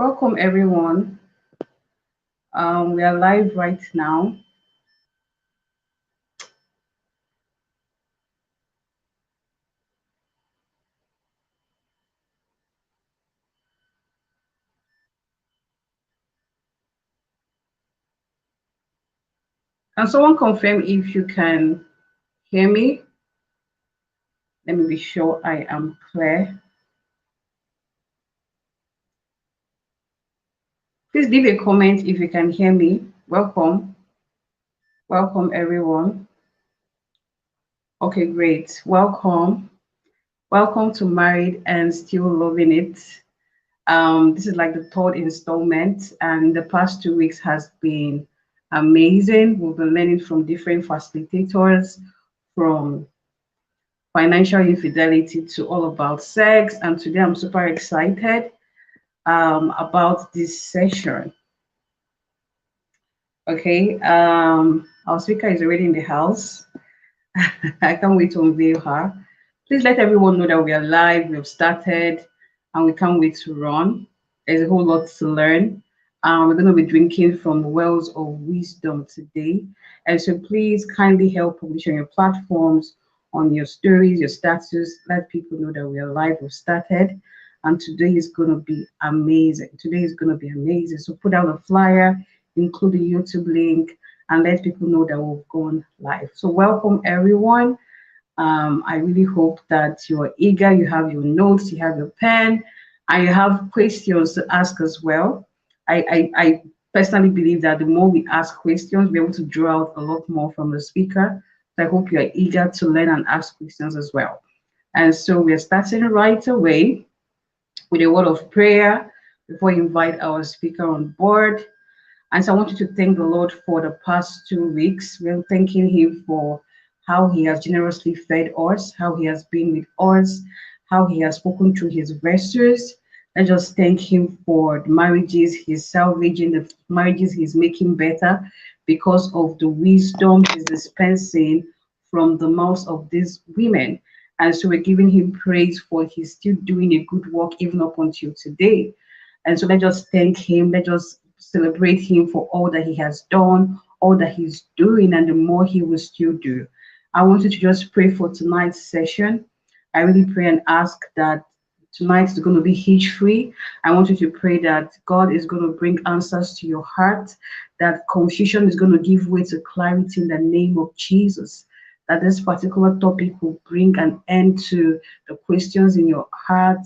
Welcome everyone. We are live right now. Can someone confirm if you can hear me? Let me be sure I am clear. Please leave a comment if you can hear me. Welcome. Welcome everyone. Okay, great. Welcome. Welcome to Married and Still Loving It. This is like the third installment, and the past 2 weeks has been amazing. We've been learning from different facilitators, from financial infidelity to all about sex. And today I'm super excited about this session. Okay, our speaker is already in the house. I can't wait to unveil her. Please let everyone know that we are live, we've started, and we can't wait to run. There's a whole lot to learn. We're going to be drinking from the wells of wisdom today. And so please kindly help publish on your platforms, on your stories, your status. Let people know that we are live, we've started. And today is going to be amazing. Today is going to be amazing. So put out a flyer, include the YouTube link, and let people know that we've gone live. So welcome everyone. I really hope that you are eager, you have your notes, you have your pen, and you have questions to ask as well. I personally believe that the more we ask questions, we're able to draw out a lot more from the speaker. So I hope you are eager to learn and ask questions as well. And so we're starting right away with a word of prayer before we invite our speaker on board. And so I want you to thank the Lord for the past 2 weeks. We're thanking Him for how He has generously fed us, how He has been with us, how He has spoken through His vessels. Let's just thank Him for the marriages He's salvaging, the marriages He's making better because of the wisdom He's dispensing from the mouths of these women. And so we're giving Him praise for He's still doing a good work even up until today. And so let's just thank Him. Let's just celebrate Him for all that He has done, all that He's doing, and the more He will still do. I want you to just pray for tonight's session. I really pray and ask that tonight is going to be hitch free. I want you to pray that God is going to bring answers to your heart, that confusion is going to give way to clarity in the name of Jesus, that this particular topic will bring an end to the questions in your heart,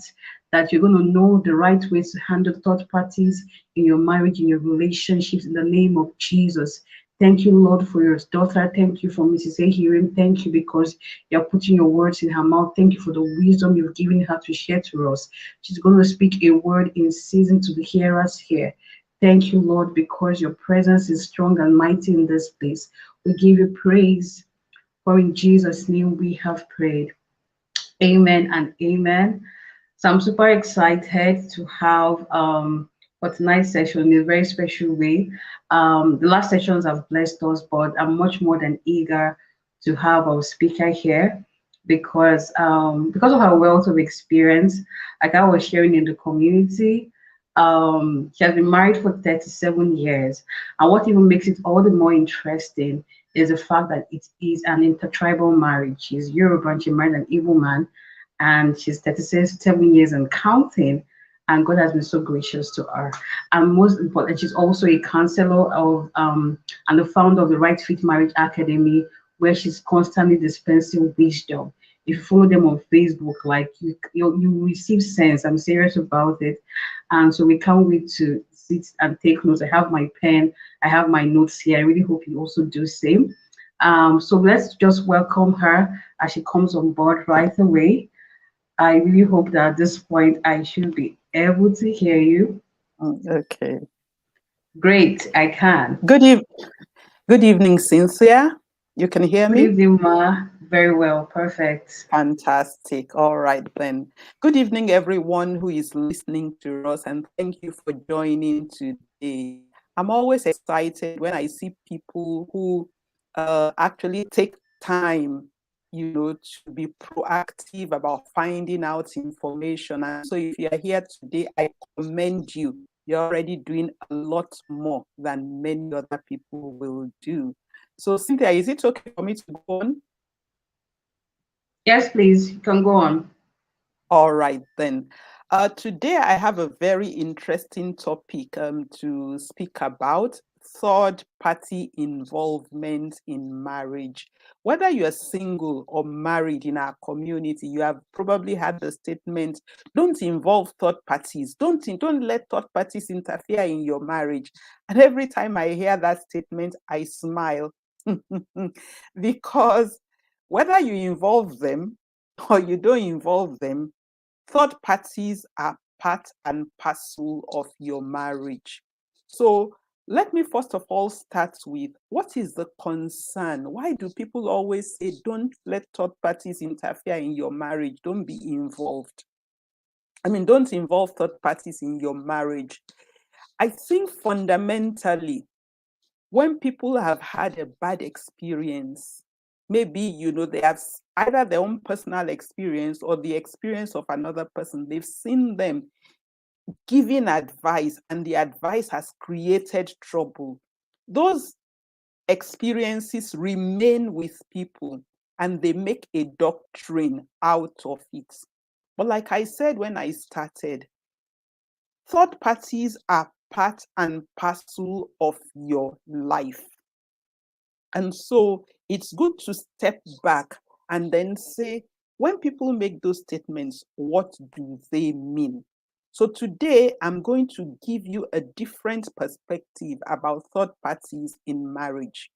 that you're going to know the right ways to handle third parties in your marriage, in your relationships, in the name of Jesus. Thank you, Lord, for your daughter. Thank you for Mrs. Ehirim. Thank you because you're putting your words in her mouth. Thank you for the wisdom you've given her to share to us. She's going to speak a word in season to the hearers here. Thank you, Lord, because your presence is strong and mighty in this place. We give you praise, for in Jesus' name we have prayed. Amen and amen. So I'm super excited to have for tonight's session in a very special way. The last sessions have blessed us, but I'm much more than eager to have our speaker here because of her wealth of experience. Like I was sharing in the community, she has been married for 37 years. And what even makes it all the more interesting is the fact that it is an intertribal marriage. She's Yoruba and she married an Igbo man, and she's 37 years and counting, and God has been so gracious to her. And most important, she's also a counselor of and the founder of the RightFit Marriage Academy, where she's constantly dispensing wisdom. If you follow them on Facebook, like you receive sense. I'm serious about it, and so we can't wait to sit and take notes. I have my pen, I have my notes here. I really hope you also do the same. So let's just welcome her as she comes on board right away. I really hope that at this point I should be able to hear you. Okay. Great, I can. Good evening, Cynthia. You can hear Good me? evening, Ma. Very well, perfect. Fantastic. All right, then. Good evening, everyone who is listening to us, and thank you for joining today. I'm always excited when I see people who actually take time, to be proactive about finding out information. And so if you are here today, I commend you. you're already doing a lot more than many other people will do. So, Cynthia, is it okay for me to go on? Yes, please. You can go on. All right, then. Today, I have a very interesting topic to speak about: third party involvement in marriage. Whether you're single or married in our community, you have probably heard the statement, don't involve third parties, don't let third parties interfere in your marriage. And every time I hear that statement, I smile because whether you involve them or you don't involve them, third parties are part and parcel of your marriage. So let me first of all start with, what is the concern? Why do people always say, don't let third parties interfere in your marriage? Don't be involved. Don't involve third parties in your marriage. I think fundamentally, when people have had a bad experience, maybe they have either their own personal experience or the experience of another person, they've seen them giving advice and the advice has created trouble. Those experiences remain with people and they make a doctrine out of it. But like I said when I started, third parties are part and parcel of your life. And so it's good to step back and then say, when people make those statements, what do they mean? So today, I'm going to give you a different perspective about third parties in marriage.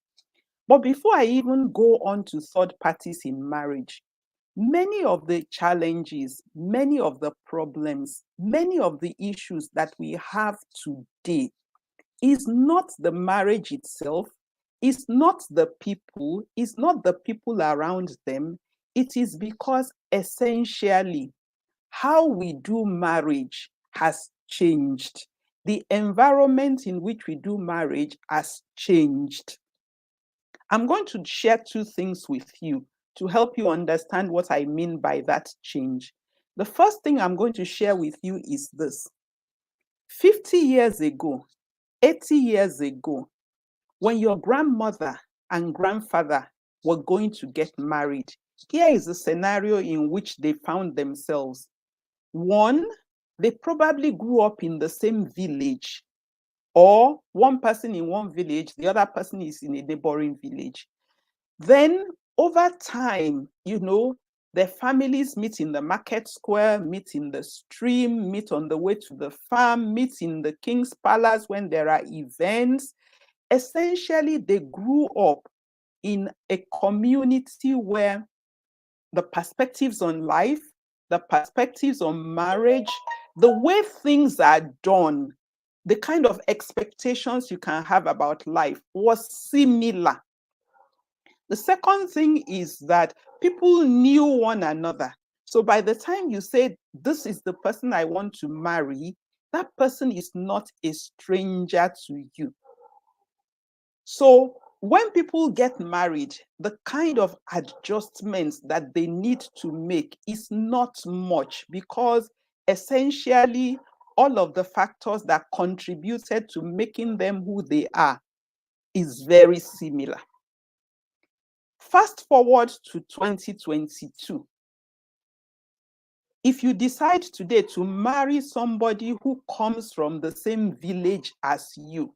But before I even go on to third parties in marriage, many of the challenges, many of the problems, many of the issues that we have today is not the marriage itself, is not the people, is not the people around them. It is because essentially how we do marriage has changed. The environment in which we do marriage has changed. I'm going to share two things with you to help you understand what I mean by that change. The first thing I'm going to share with you is this. 50 years ago, 80 years ago, when your grandmother and grandfather were going to get married, here is a scenario in which they found themselves. One, they probably grew up in the same village, or one person in one village, the other person is in a neighboring village. Then over time, their families meet in the market square, meet in the stream, meet on the way to the farm, meet in the king's palace when there are events. Essentially, they grew up in a community where the perspectives on life, the perspectives on marriage, the way things are done, the kind of expectations you can have about life was similar. The second thing is that people knew one another. So by the time you say, this is the person I want to marry, that person is not a stranger to you. So when people get married, the kind of adjustments that they need to make is not much, because essentially all of the factors that contributed to making them who they are is very similar. Fast forward to 2022. If you decide today to marry somebody who comes from the same village as you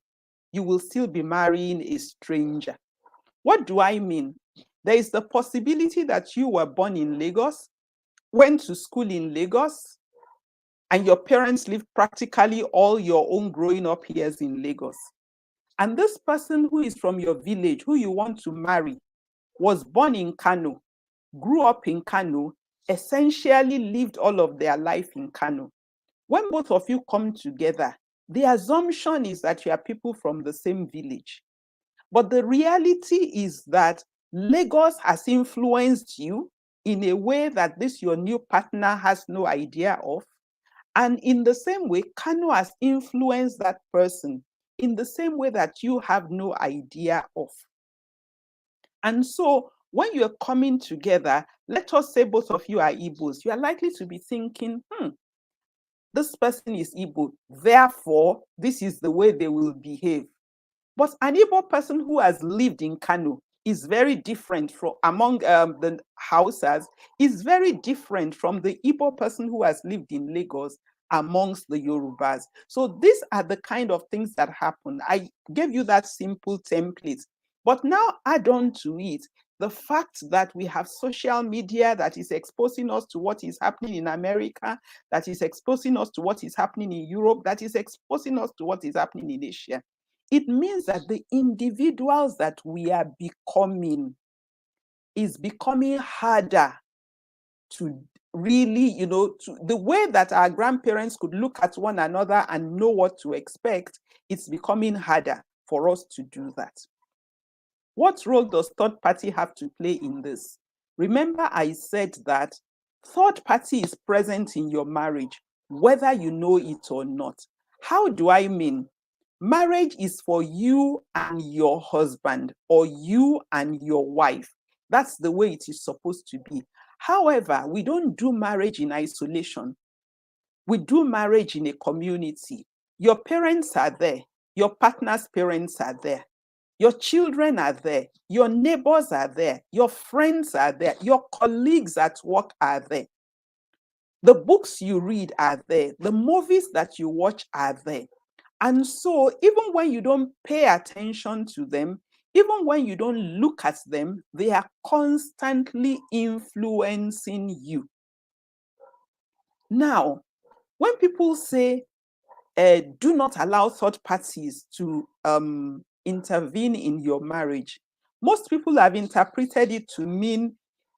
will still be marrying a stranger. What do I mean? There is the possibility that you were born in Lagos, went to school in Lagos, and your parents lived practically all your own growing up years in Lagos. And this person who is from your village, who you want to marry, was born in Kano, grew up in Kano, essentially lived all of their life in Kano. When both of you come together, the assumption is that you are people from the same village. But the reality is that Lagos has influenced you in a way that this your new partner has no idea of. And in the same way, Kano has influenced that person in the same way that you have no idea of. And so when you're coming together, let us say both of you are Igbos, you are likely to be thinking, this person is Igbo, therefore, this is the way they will behave. But an Igbo person who has lived in Kano is very different from among the Hausas, is very different from the Igbo person who has lived in Lagos amongst the Yorubas. So these are the kind of things that happen. I gave you that simple template, but now add on to it the fact that we have social media that is exposing us to what is happening in America, that is exposing us to what is happening in Europe, that is exposing us to what is happening in Asia. It means that the individuals that we are becoming is becoming harder to really, to the way that our grandparents could look at one another and know what to expect, it's becoming harder for us to do that. What role does third party have to play in this? Remember, I said that third party is present in your marriage, whether you know it or not. How do I mean? Marriage is for you and your husband, or you and your wife. That's the way it is supposed to be. However, we don't do marriage in isolation. We do marriage in a community. Your parents are there. Your partner's parents are there. Your children are there. Your neighbors are there. Your friends are there. Your colleagues at work are there. The books you read are there. The movies that you watch are there. And so even when you don't pay attention to them, even when you don't look at them, they are constantly influencing you. Now, when people say, do not allow third parties to intervene in your marriage, most people have interpreted it to mean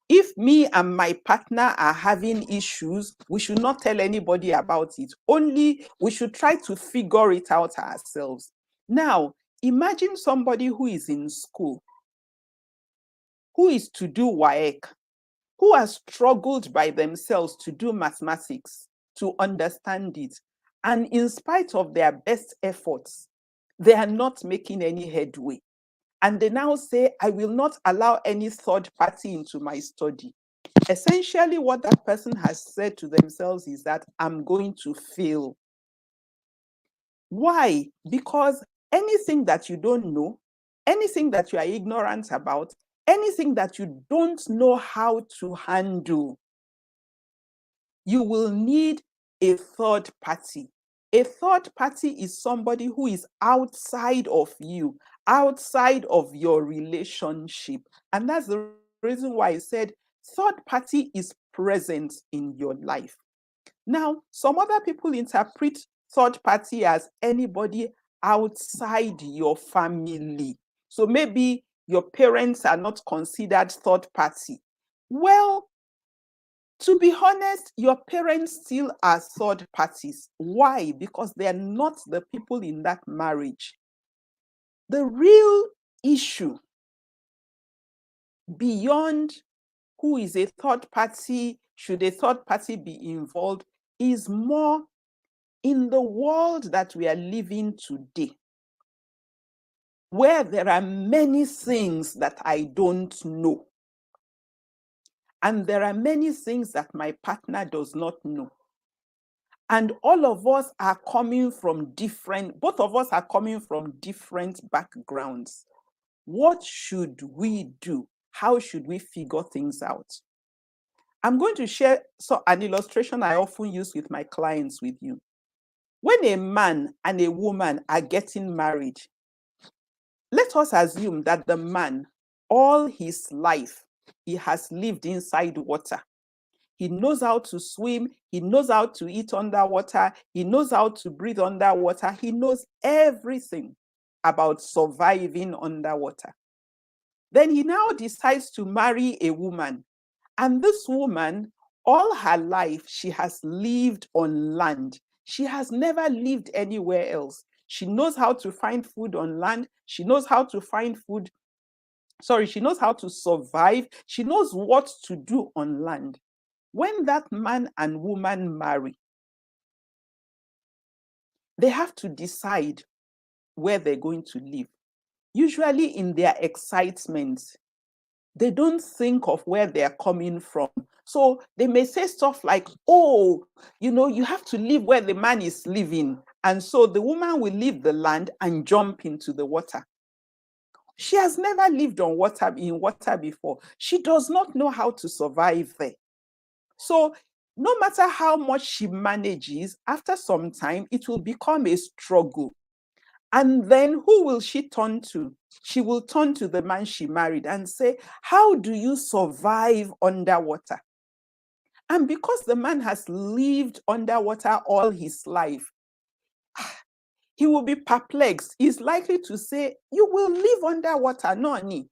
if me and my partner are having issues, we should not tell anybody about it. Only we should try to figure it out ourselves. Now, imagine somebody who is in school, who is to do WAEC, who has struggled by themselves to do mathematics, to understand it. And in spite of their best efforts, they are not making any headway. And they now say, I will not allow any third party into my study. Essentially, what that person has said to themselves is that I'm going to fail. Why? Because anything that you don't know, anything that you are ignorant about, anything that you don't know how to handle, you will need a third party. A third party is somebody who is outside of you, outside of your relationship. And that's the reason why I said third party is present in your life. Now, some other people interpret third party as anybody outside your family. So maybe your parents are not considered third party. Well, to be honest, your parents still are third parties. Why? Because they are not the people in that marriage. The real issue beyond who is a third party, should a third party be involved, is more in the world that we are living today, where there are many things that I don't know. And there are many things that my partner does not know. And all of us are coming from both of us are coming from different backgrounds. What should we do? How should we figure things out? I'm going to share an illustration I often use with my clients with you. When a man and a woman are getting married, let us assume that the man, all his life, he has lived inside water. He knows how to swim. He knows how to eat underwater. He knows how to breathe underwater. He knows everything about surviving underwater. Then he now decides to marry a woman. And this woman, all her life, she has lived on land. She has never lived anywhere else. She knows how to find food on land. She knows how to find food. She knows how to survive. She knows what to do on land. When that man and woman marry, they have to decide where they're going to live. Usually in their excitement, They don't think of where they're coming from. So they may say stuff like, oh, you have to live where the man is living. And so the woman will leave the land and jump into the water. She has never lived in water before. She does not know how to survive there. So no matter how much she manages, after some time, it will become a struggle. And then who will she turn to? She will turn to the man she married and say, how do you survive underwater? And because the man has lived underwater all his life, he will be perplexed. He's likely to say, you will live underwater, no need.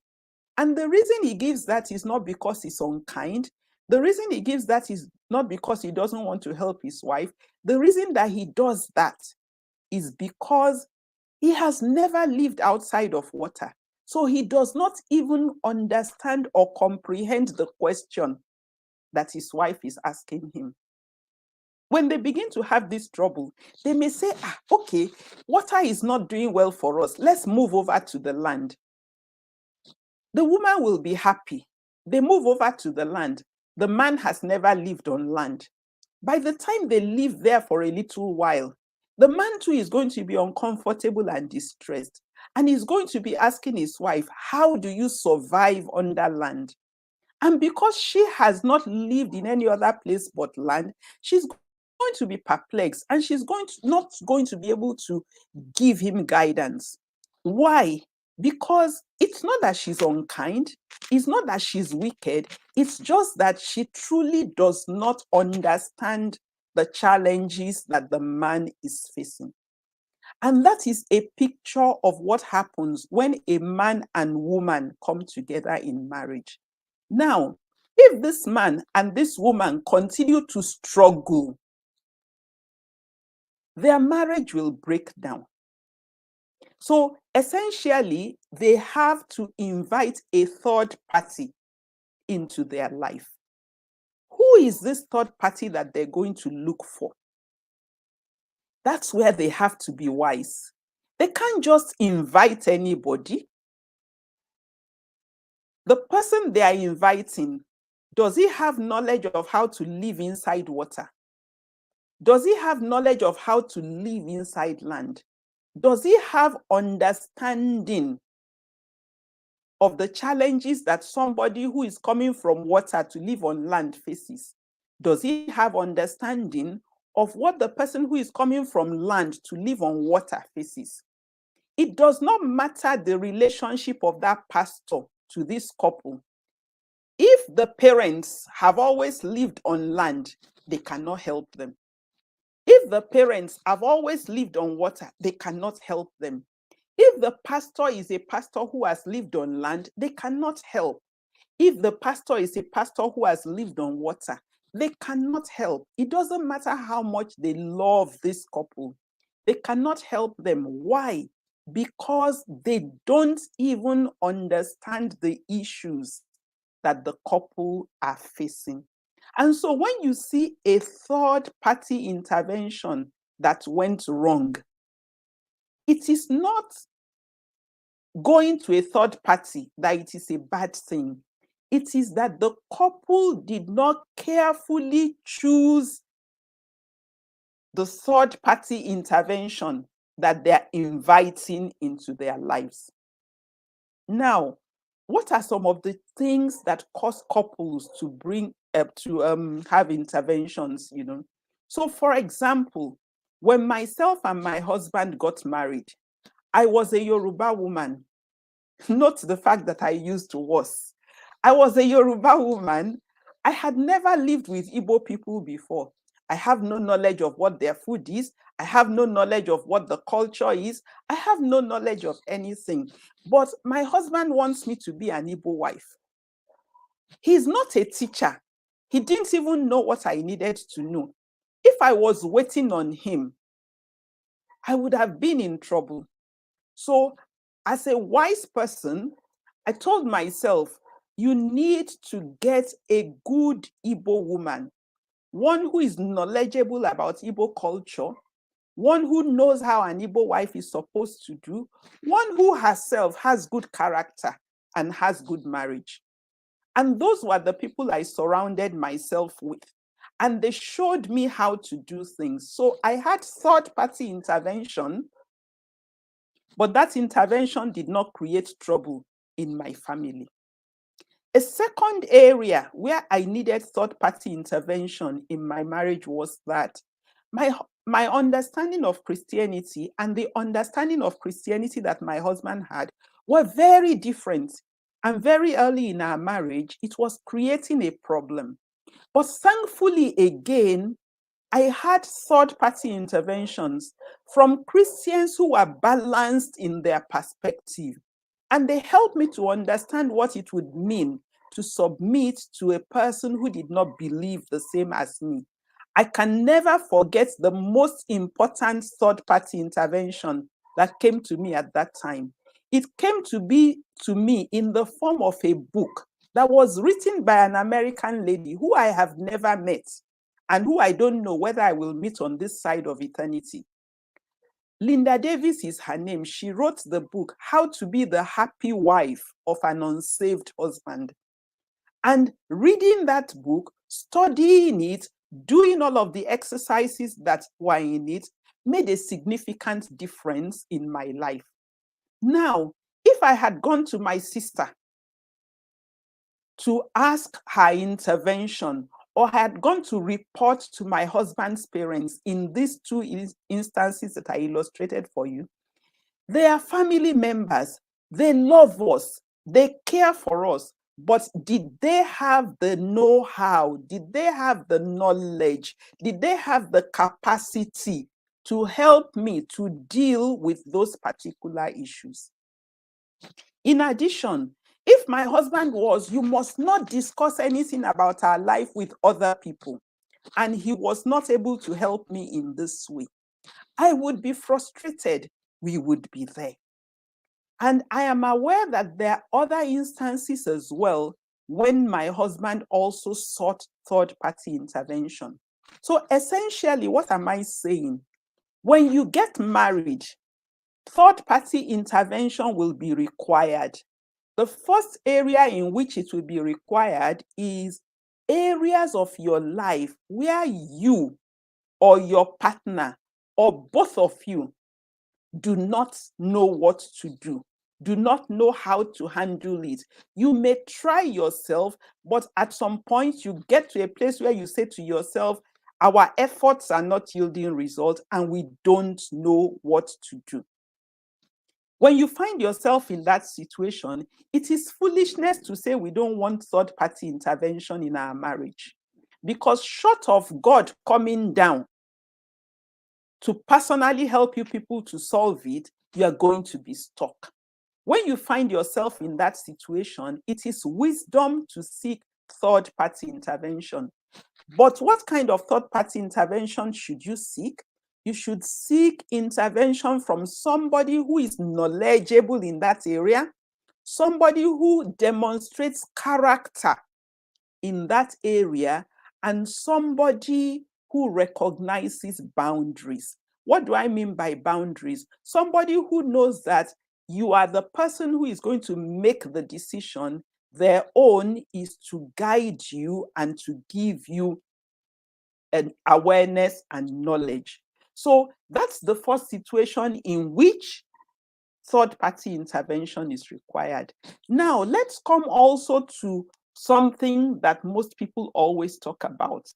And the reason he gives that is not because he's unkind. The reason he gives that is not because he doesn't want to help his wife. The reason that he does that is because he has never lived outside of water. So he does not even understand or comprehend the question that his wife is asking him. When they begin to have this trouble, they may say, okay, water is not doing well for us. Let's move over to the land. The woman will be happy. They move over to the land. The man has never lived on land. By the time they live there for a little while, the man too is going to be uncomfortable and distressed. And he's going to be asking his wife, how do you survive under land? And because she has not lived in any other place but land, she's going to be perplexed and she's not going to be able to give him guidance. Why? Because it's not that she's unkind, it's not that she's wicked, it's just that she truly does not understand the challenges that the man is facing. And that is a picture of what happens when a man and woman come together in marriage. Now, if this man and this woman continue to struggle, their marriage will break down. So essentially, they have to invite a third party into their life. Who is this third party that they're going to look for? That's where they have to be wise. They can't just invite anybody. The person they are inviting, does he have knowledge of how to live inside water? Does he have knowledge of how to live inside land? Does he have understanding of the challenges that somebody who is coming from water to live on land faces? Does he have understanding of what the person who is coming from land to live on water faces? It does not matter the relationship of that pastor to this couple. If the parents have always lived on land, they cannot help them. If the parents have always lived on water, they cannot help them. If the pastor is a pastor who has lived on land, they cannot help. If the pastor is a pastor who has lived on water, they cannot help. It doesn't matter how much they love this couple. They cannot help them. Why? Because they don't even understand the issues that the couple are facing. And so when you see a third party intervention that went wrong, it is not going to a third party that it is a bad thing. It is that the couple did not carefully choose the third party intervention that they're inviting into their lives. Now, what are some of the things that cause couples to have interventions, So for example, when myself and my husband got married, I was a Yoruba woman. Note the fact that I used to was. I was a Yoruba woman. I had never lived with Igbo people before. I have no knowledge of what their food is. I have no knowledge of what the culture is. I have no knowledge of anything. But my husband wants me to be an Igbo wife. He's not a teacher. He didn't even know what I needed to know. If I was waiting on him, I would have been in trouble. So as a wise person, I told myself, you need to get a good Igbo woman, one who is knowledgeable about Igbo culture, one who knows how an Igbo wife is supposed to do, one who herself has good character and has good marriage. And those were the people I surrounded myself with. And they showed me how to do things. So I had third-party intervention, but that intervention did not create trouble in my family. A second area where I needed third-party intervention in my marriage was that my understanding of Christianity and the understanding of Christianity that my husband had were very different. And very early in our marriage, it was creating a problem. But thankfully, again, I had third-party interventions from Christians who were balanced in their perspective. And they helped me to understand what it would mean to submit to a person who did not believe the same as me. I can never forget the most important third-party intervention that came to me at that time. It came to me in the form of a book that was written by an American lady who I have never met and who I don't know whether I will meet on this side of eternity. Linda Davis is her name. She wrote the book, How to Be the Happy Wife of an Unsaved Husband. And reading that book, studying it, doing all of the exercises that were in it, made a significant difference in my life. Now, if I had gone to my sister to ask her intervention, or I had gone to report to my husband's parents in these two instances that I illustrated for you, they are family members. They love us. They care for us. But did they have the know-how? Did they have the knowledge? Did they have the capacity to help me to deal with those particular issues? In addition, if my husband was, you must not discuss anything about our life with other people, and he was not able to help me in this way, I would be frustrated. We would be there. And I am aware that there are other instances as well when my husband also sought third-party intervention. So essentially, what am I saying? When you get married, third-party intervention will be required. The first area in which it will be required is areas of your life where you or your partner or both of you do not know what to do not know how to handle it. You may try yourself, but at some point you get to a place where you say to yourself, our efforts are not yielding results and we don't know what to do. When you find yourself in that situation, it is foolishness to say we don't want third-party intervention in our marriage. Because short of God coming down to personally help you people to solve it, you are going to be stuck. When you find yourself in that situation, it is wisdom to seek third-party intervention. But what kind of third-party intervention should you seek? You should seek intervention from somebody who is knowledgeable in that area, somebody who demonstrates character in that area, and somebody who recognizes boundaries. What do I mean by boundaries? Somebody who knows that you are the person who is going to make the decision. Their own is to guide you and to give you an awareness and knowledge. So that's the first situation in which third-party intervention is required. Now, let's come also to something that most people always talk about.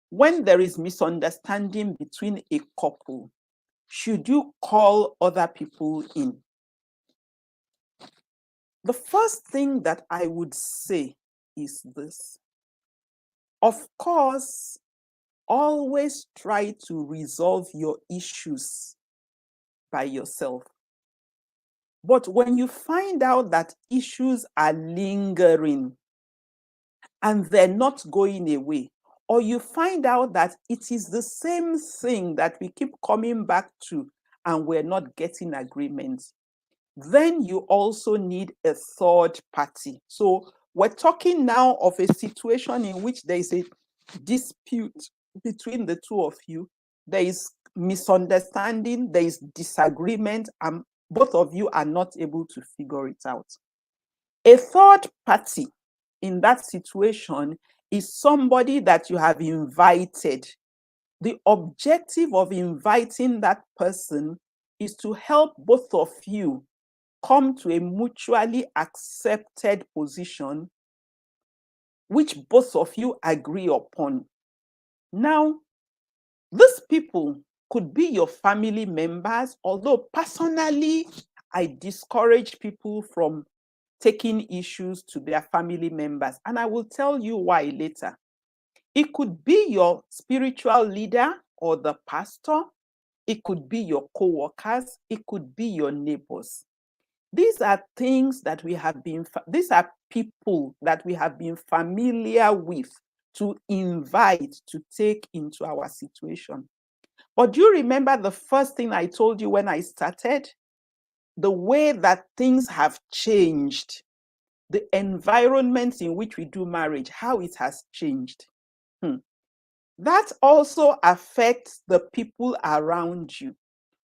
When there is misunderstanding between a couple, should you call other people in? The first thing that I would say is this. Of course, always try to resolve your issues by yourself. But when you find out that issues are lingering and they're not going away, or you find out that it is the same thing that we keep coming back to and we're not getting agreement, then you also need a third party. So we're talking now of a situation in which there is a dispute between the two of you. There is misunderstanding, there is disagreement, and both of you are not able to figure it out. A third party in that situation is somebody that you have invited. The objective of inviting that person is to help both of you come to a mutually accepted position which both of you agree upon. Now, these people could be your family members, although personally, I discourage people from taking issues to their family members. And I will tell you why later. It could be your spiritual leader or the pastor. It could be your co-workers. It could be your neighbors. These are things that these are people that we have been familiar with to invite to take into our situation. But do you remember the first thing I told you when I started? The way that things have changed, the environment in which we do marriage, how it has changed. That also affects the people around you.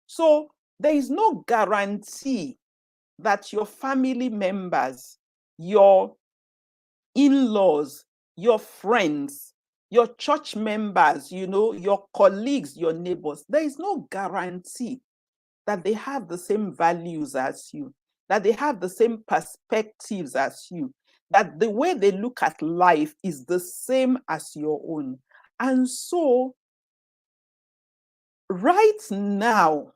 So there is no guarantee that your family members, your in-laws, your friends, your church members, your colleagues, your neighbors, there is no guarantee that they have the same values as you, that they have the same perspectives as you, that the way they look at life is the same as your own. And so, right now,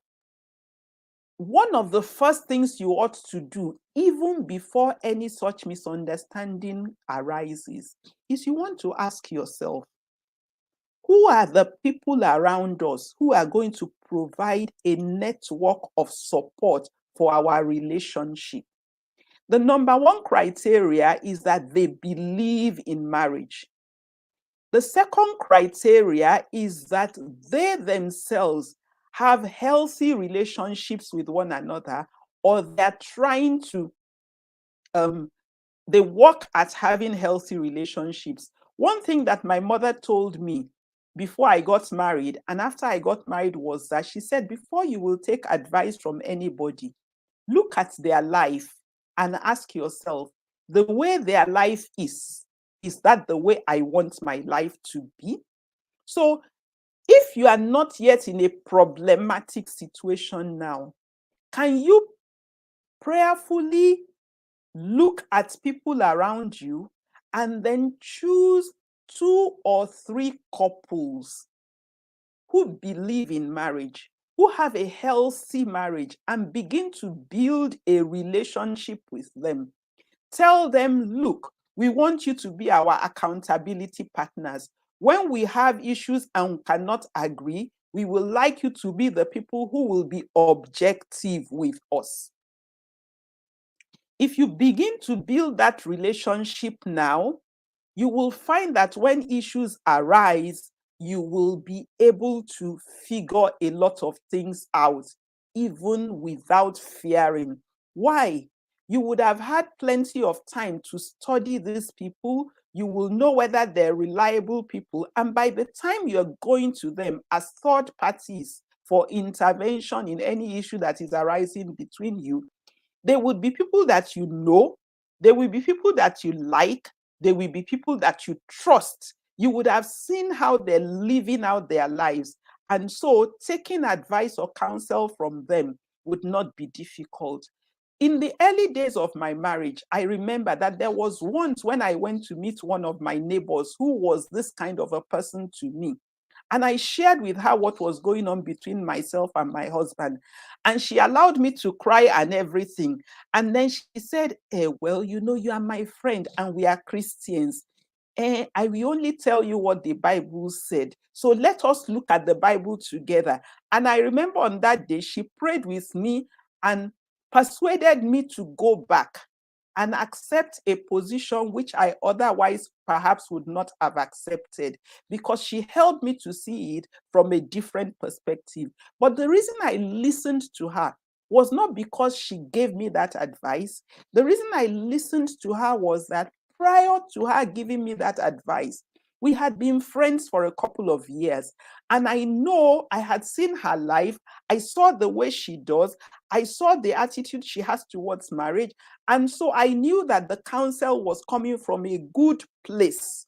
one of the first things you ought to do, even before any such misunderstanding arises, is you want to ask yourself, who are the people around us who are going to provide a network of support for our relationship? The number one criteria is that they believe in marriage. The second criteria is that they themselves have healthy relationships with one another, or they're trying to, they work at having healthy relationships. One thing that my mother told me before I got married and after I got married was that she said, before you will take advice from anybody, look at their life and ask yourself, the way their life is that the way I want my life to be? So if you are not yet in a problematic situation now, can you prayerfully look at people around you and then choose 2 or 3 couples who believe in marriage, who have a healthy marriage, and begin to build a relationship with them? Tell them, look, we want you to be our accountability partners. When we have issues and cannot agree, we would like you to be the people who will be objective with us. If you begin to build that relationship now, you will find that when issues arise, you will be able to figure a lot of things out, even without fearing. Why? You would have had plenty of time to study these people. You will know whether they're reliable people. And by the time you're going to them as third parties for intervention in any issue that is arising between you, they would be people that you know, they will be people that you like, they will be people that you trust. You would have seen how they're living out their lives. And so taking advice or counsel from them would not be difficult. In the early days of my marriage, I remember that there was once when I went to meet one of my neighbors who was this kind of a person to me. And I shared with her what was going on between myself and my husband. And she allowed me to cry and everything. And then she said, well, you are my friend and we are Christians. I will only tell you what the Bible said. So let us look at the Bible together. And I remember on that day, she prayed with me and persuaded me to go back and accept a position which I otherwise perhaps would not have accepted, because she helped me to see it from a different perspective. But the reason I listened to her was not because she gave me that advice. The reason I listened to her was that prior to her giving me that advice, We had been friends for a couple of years, and I know I had seen her life. I saw the way she does. I saw the attitude she has towards marriage. And so I knew that the counsel was coming from a good place.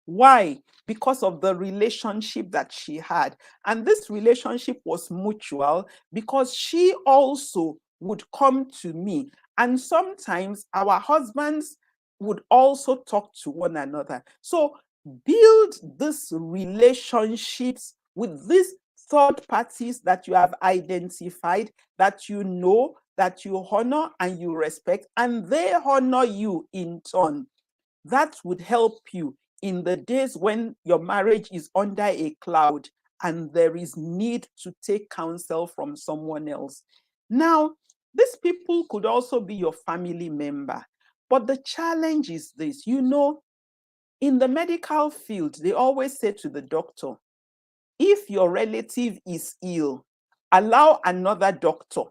Why? Because of the relationship that she had. And this relationship was mutual because she also would come to me. And sometimes our husbands would also talk to one another. So build these relationships with these third parties that you have identified, that you know, that you honor and you respect, and they honor you in turn. That would help you in the days when your marriage is under a cloud and there is need to take counsel from someone else. Now, these people could also be your family member. But the challenge is this, in the medical field, they always say to the doctor, if your relative is ill, allow another doctor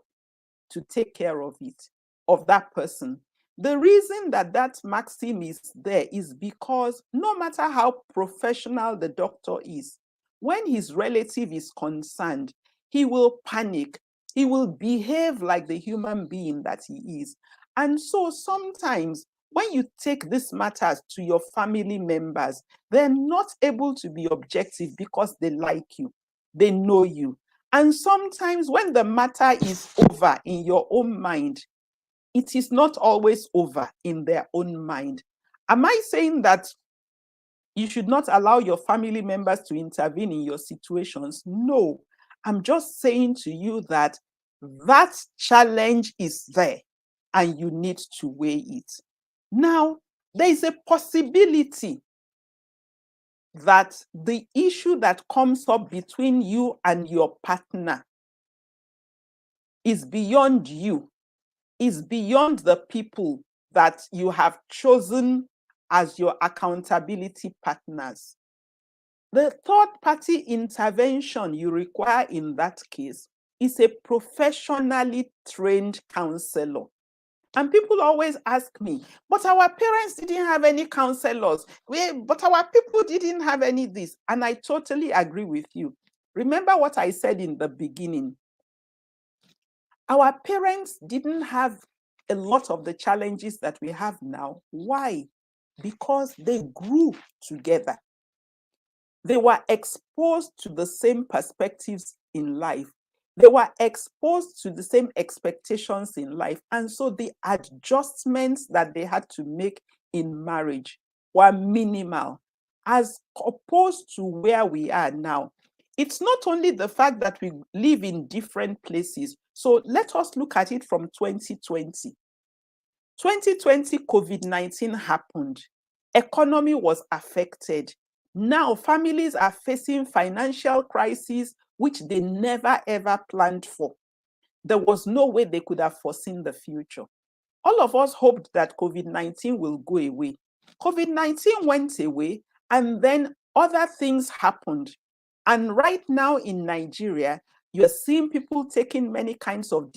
to take care of it, of that person. The reason that that maxim is there is because no matter how professional the doctor is, when his relative is concerned, he will panic. He will behave like the human being that he is. And so sometimes when you take these matters to your family members, they're not able to be objective because they like you, they know you. And sometimes when the matter is over in your own mind, it is not always over in their own mind. Am I saying that you should not allow your family members to intervene in your situations? No. I'm just saying to you that that challenge is there and you need to weigh it. Now, there is a possibility that the issue that comes up between you and your partner is beyond you, is beyond the people that you have chosen as your accountability partners. The third party intervention you require in that case is a professionally trained counselor. And people always ask me, but our parents didn't have any counselors. But our people didn't have any this. And I totally agree with you. Remember what I said in the beginning. Our parents didn't have a lot of the challenges that we have now. Why? Because they grew together. They were exposed to the same perspectives in life. They were exposed to the same expectations in life. And so the adjustments that they had to make in marriage were minimal, as opposed to where we are now. It's not only the fact that we live in different places. So let us look at it from 2020. 2020, COVID-19 happened. Economy was affected. Now families are facing financial crises which they never ever planned for. There was no way they could have foreseen the future. All of us hoped that COVID-19 will go away. COVID-19 went away, and then other things happened. And right now in Nigeria, you're seeing people taking many kinds of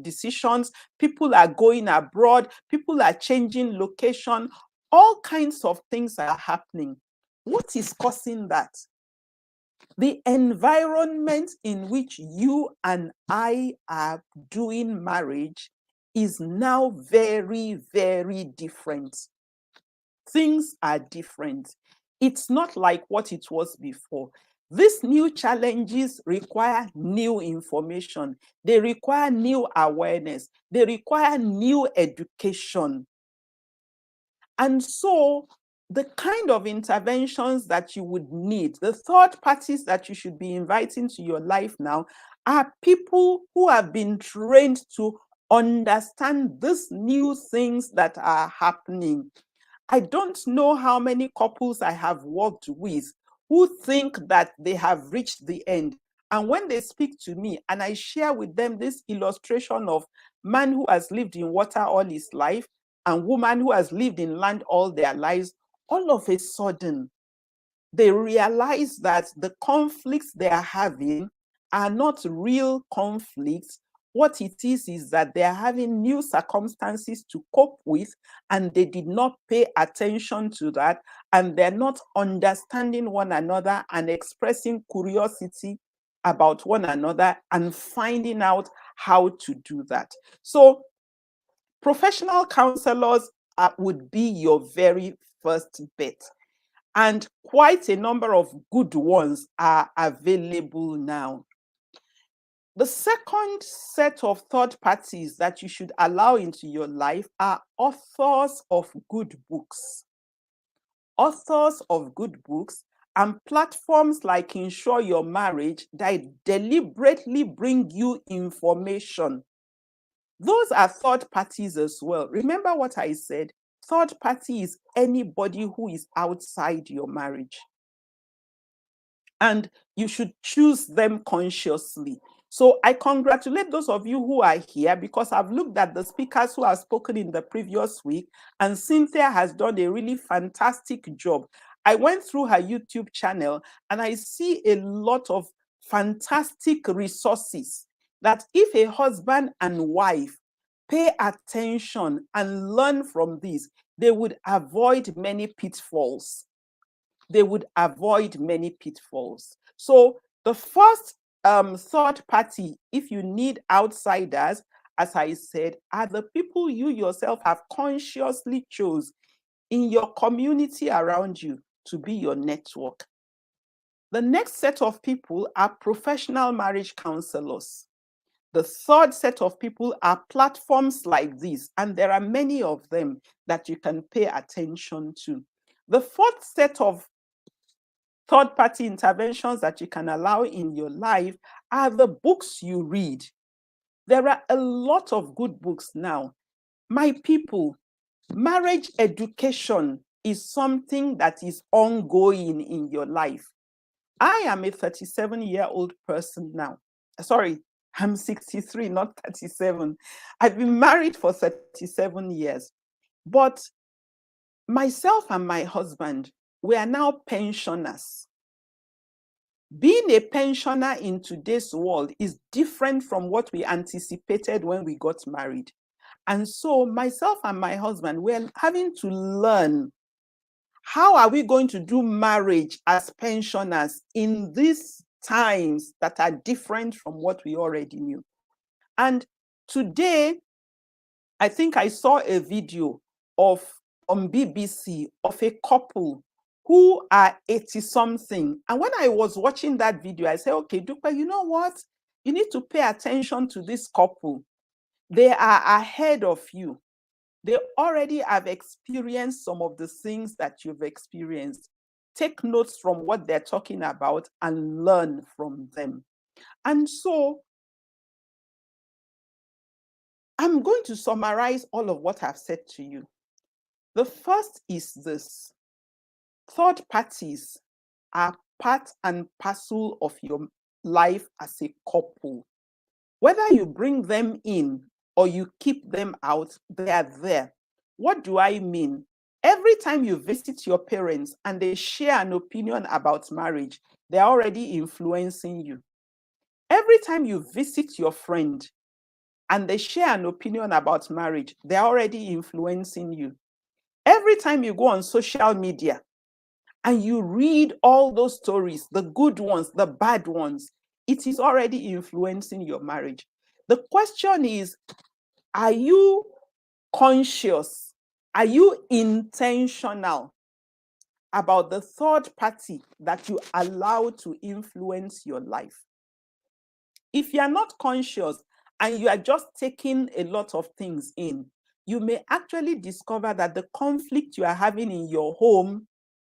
decisions. People are going abroad. People are changing location. All kinds of things are happening. What is causing that? The environment in which you and I are doing marriage is now very, very different. Things are different. It's not like what it was before. These new challenges require new information. They require new awareness. They require new education. And so the kind of interventions that you would need, the third parties that you should be inviting to your life now, are people who have been trained to understand these new things that are happening. I don't know how many couples I have worked with who think that they have reached the end. And when they speak to me and I share with them this illustration of man who has lived in water all his life and woman who has lived in land all their lives, all of a sudden, they realize that the conflicts they are having are not real conflicts, What it is that they're having new circumstances to cope with, and they did not pay attention to that, and they're not understanding one another and expressing curiosity about one another and finding out how to do that. So professional counselors would be your very first bet. And quite a number of good ones are available now. The second set of third parties that you should allow into your life are authors of good books. Authors of good books and platforms like Ensure Your Marriage that deliberately bring you information. Those are third parties as well. Remember what I said? Third party is anybody who is outside your marriage. And you should choose them consciously. So I congratulate those of you who are here, because I've looked at the speakers who have spoken in the previous week, and Cynthia has done a really fantastic job. I went through her YouTube channel and I see a lot of fantastic resources that if a husband and wife pay attention and learn from this, they would avoid many pitfalls. They would avoid many pitfalls. So the first third party, if you need outsiders, as I said, are the people you yourself have consciously chose in your community around you to be your network. The next set of people are professional marriage counselors. The third set of people are platforms like this, and there are many of them that you can pay attention to. The fourth set of third-party interventions that you can allow in your life are the books you read. There are a lot of good books now. My people, marriage education is something that is ongoing in your life. I am a 37-year-old person now. Sorry, I'm 63, not 37. I've been married for 37 years. But myself and my husband, we are now pensioners. Being a pensioner in today's world is different from what we anticipated when we got married. And so myself and my husband, we're having to learn, how are we going to do marriage as pensioners in these times that are different from what we already knew? And today, I think I saw a video on BBC of a couple who are 80-something. And when I was watching that video, I said, okay, Dupe, you know what? You need to pay attention to this couple. They are ahead of you. They already have experienced some of the things that you've experienced. Take notes from what they're talking about and learn from them. And so I'm going to summarize all of what I've said to you. The first is this: third parties are part and parcel of your life as a couple. Whether you bring them in or you keep them out, they are there. What do I mean? Every time you visit your parents and they share an opinion about marriage, they're already influencing you. Every time you visit your friend and they share an opinion about marriage, they're already influencing you. Every time you go on social media and you read all those stories, the good ones, the bad ones, it is already influencing your marriage. The question is, are you conscious? Are you intentional about the third party that you allow to influence your life? If you are not conscious and you are just taking a lot of things in, you may actually discover that the conflict you are having in your home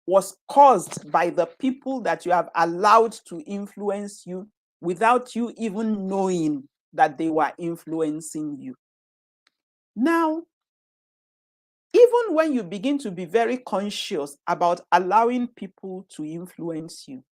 was caused by the people that you have allowed to influence you without you even knowing that they were influencing you. Now, even when you begin to be very conscious about allowing people to influence you,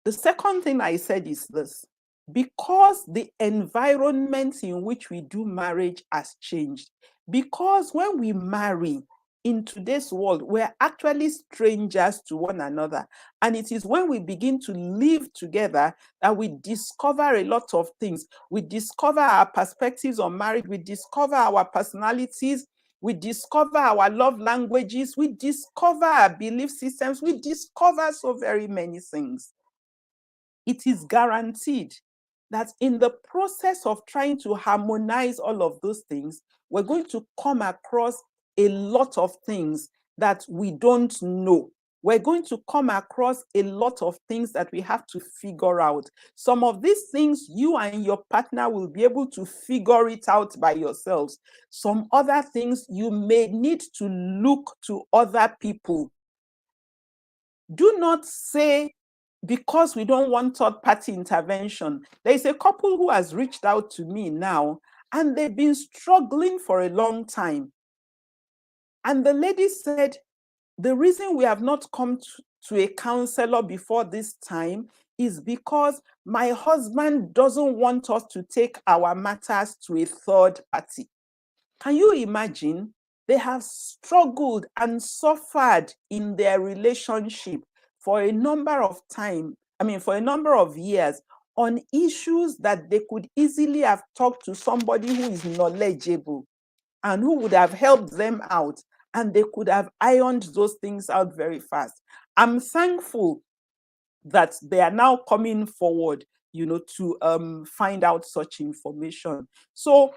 the second thing I said is this: because the environment in which we do marriage has changed. Because when we marry, in today's world, we're actually strangers to one another. And it is when we begin to live together that we discover a lot of things. We discover our perspectives on marriage, we discover our personalities, we discover our love languages, we discover our belief systems, we discover so very many things. It is guaranteed that in the process of trying to harmonize all of those things, we're going to come across a lot of things that we don't know. We're going to come across a lot of things that we have to figure out. Some of these things you and your partner will be able to figure it out by yourselves. Some other things you may need to look to other people. Do not say, because we don't want third-party intervention. There is a couple who has reached out to me now, and they've been struggling for a long time. And the lady said, the reason we have not come to a counselor before this time is because my husband doesn't want us to take our matters to a third party. Can you imagine? They have struggled and suffered in their relationship for a number of for a number of years on issues that they could easily have talked to somebody who is knowledgeable and who would have helped them out, and they could have ironed those things out very fast. I'm thankful that they are now coming forward, to find out such information. So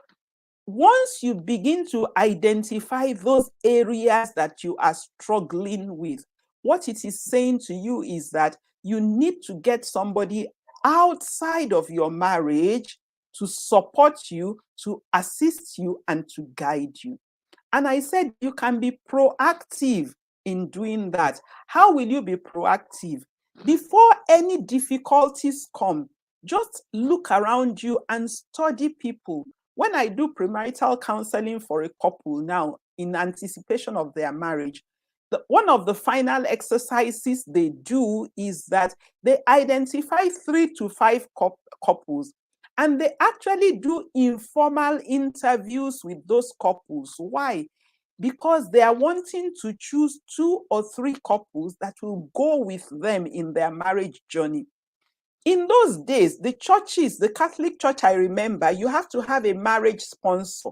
once you begin to identify those areas that you are struggling with, what it is saying to you is that you need to get somebody outside of your marriage to support you, to assist you, and to guide you. And I said you can be proactive in doing that. How will you be proactive? Before any difficulties come, just look around you and study people. When I do premarital counseling for a couple now, in anticipation of their marriage, one of the final exercises they do is that they identify 3 to 5 couples, and they actually do informal interviews with those couples. Why? Because they are wanting to choose 2 or 3 couples that will go with them in their marriage journey. In those days, the churches, the Catholic Church, I remember, you have to have a marriage sponsor.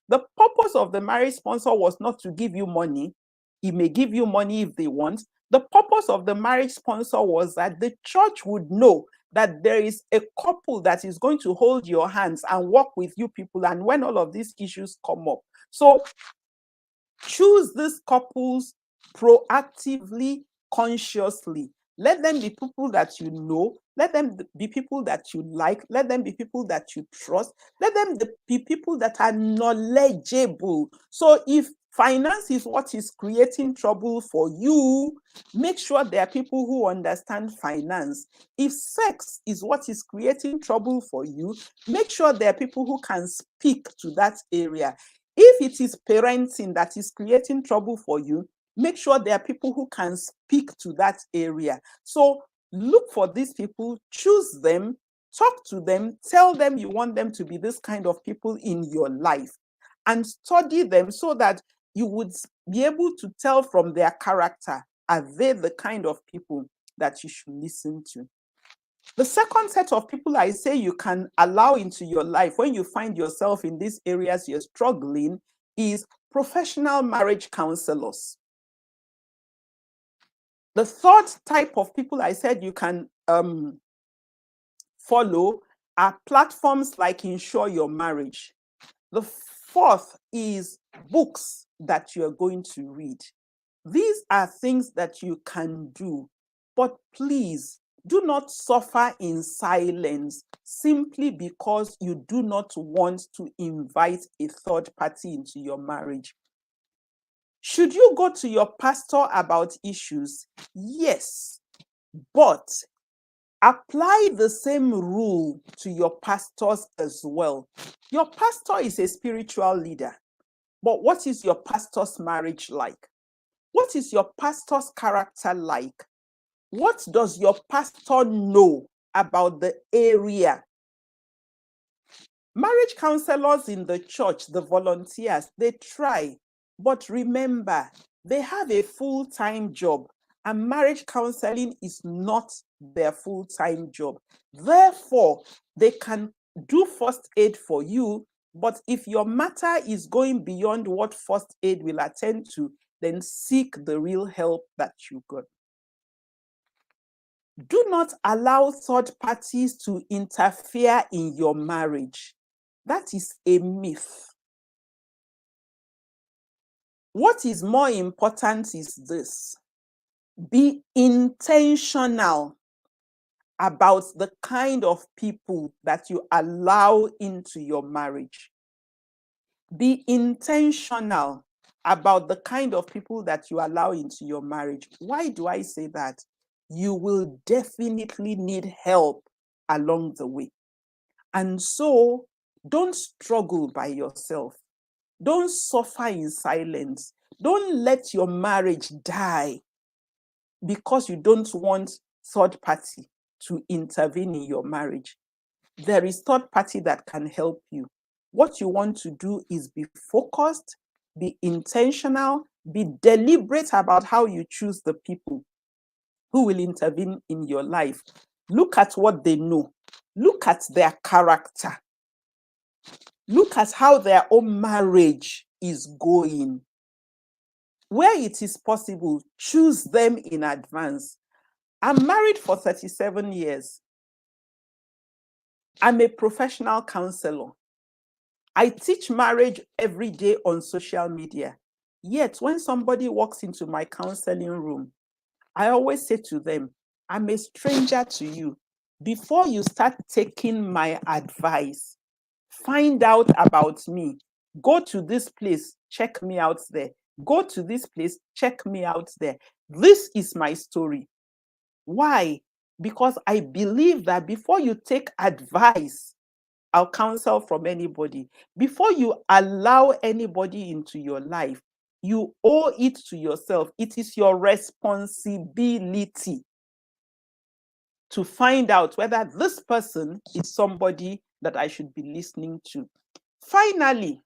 The purpose of the marriage sponsor was not to give you money. He may give you money if they want. The purpose of the marriage sponsor was that the church would know that there is a couple that is going to hold your hands and work with you people, and when all of these issues come up. So choose these couples proactively, consciously. Let them be people that you know. Let them be people that you like. Let them be people that you trust. Let them be people that are knowledgeable. So if finance is what is creating trouble for you, make sure there are people who understand finance. If sex is what is creating trouble for you, make sure there are people who can speak to that area. If it is parenting that is creating trouble for you, make sure there are people who can speak to that area. So look for these people, choose them, talk to them, tell them you want them to be this kind of people in your life, and study them so that you would be able to tell from their character, are they the kind of people that you should listen to? The second set of people I say you can allow into your life when you find yourself in these areas you're struggling is professional marriage counselors. The third type of people I said you can follow are platforms like Insure Your Marriage. The fourth is books that you're going to read. These are things that you can do, but please do not suffer in silence simply because you do not want to invite a third party into your marriage. Should you go to your pastor about issues? Yes, but apply the same rule to your pastors as well. Your pastor is a spiritual leader, but what is your pastor's marriage like? What is your pastor's character like? What does your pastor know about the area? Marriage counselors in the church, the volunteers, they try, But remember, they have a full-time job, and marriage counseling is not their full-time job. Therefore, they can do first aid for you, but if your matter is going beyond what first aid will attend to, then seek the real help that you got. Do not allow third parties to interfere in your marriage. That is a myth. What is more important is this: be intentional about the kind of people that you allow into your marriage. Be intentional about the kind of people that you allow into your marriage. Why do I say that? You will definitely need help along the way. And so don't struggle by yourself. Don't suffer in silence. Don't let your marriage die because you don't want third party to intervene in your marriage. There is third party that can help you. What you want to do is be focused, be intentional, be deliberate about how you choose the people who will intervene in your life. Look at what they know. Look at their character. Look at how their own marriage is going. Where it is possible, choose them in advance. I'm married for 37 years. I'm a professional counselor. I teach marriage every day on social media. Yet, when somebody walks into my counseling room, I always say to them, I'm a stranger to you. Before you start taking my advice, find out about me. Go to this place, check me out there. Go to this place, check me out there. This is my story. Why? Because I believe that before you take advice, I'll counsel from anybody. Before you allow anybody into your life, you owe it to yourself. It is your responsibility to find out whether this person is somebody that I should be listening to. Finally,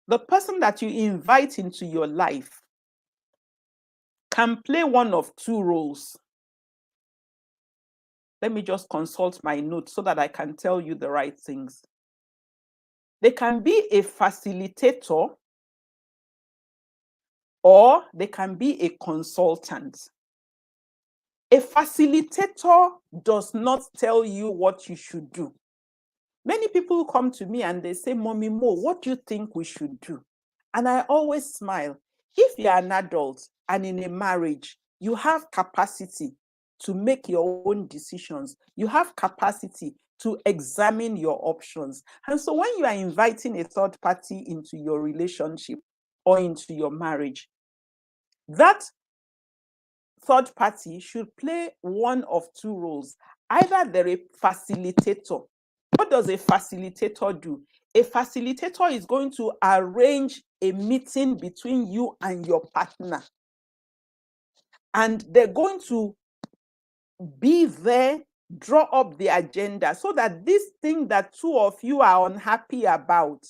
the person that you invite into your life can play one of two roles. Let me just consult my notes so that I can tell you the right things. They can be a facilitator, or they can be a consultant. A facilitator does not tell you what you should do. Many people come to me and they say, Mommy Mo, what do you think we should do? And I always smile. If you're an adult and in a marriage, you have capacity to make your own decisions. You have capacity to examine your options. And so when you are inviting a third party into your relationship or into your marriage, that third party should play one of two roles. Either they're a facilitator. What does a facilitator do? A facilitator is going to arrange a meeting between you and your partner. And they're going to be there, draw up the agenda so that this thing that two of you are unhappy about,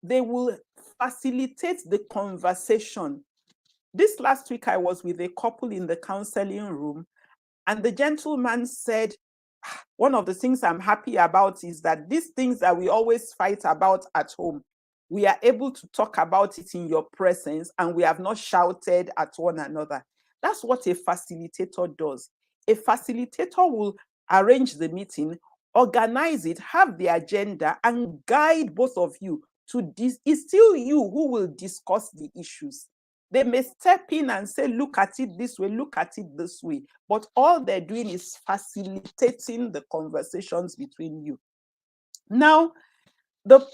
they will facilitate the conversation. This last week, I was with a couple in the counseling room, and the gentleman said, one of the things I'm happy about is that these things that we always fight about at home, we are able to talk about it in your presence, and we have not shouted at one another. That's what a facilitator does. A facilitator will arrange the meeting, organize it, have the agenda, and guide both of you to this. It's still you who will discuss the issues. They may step in and say, look at it this way, look at it this way. But all they're doing is facilitating the conversations between you. Now, the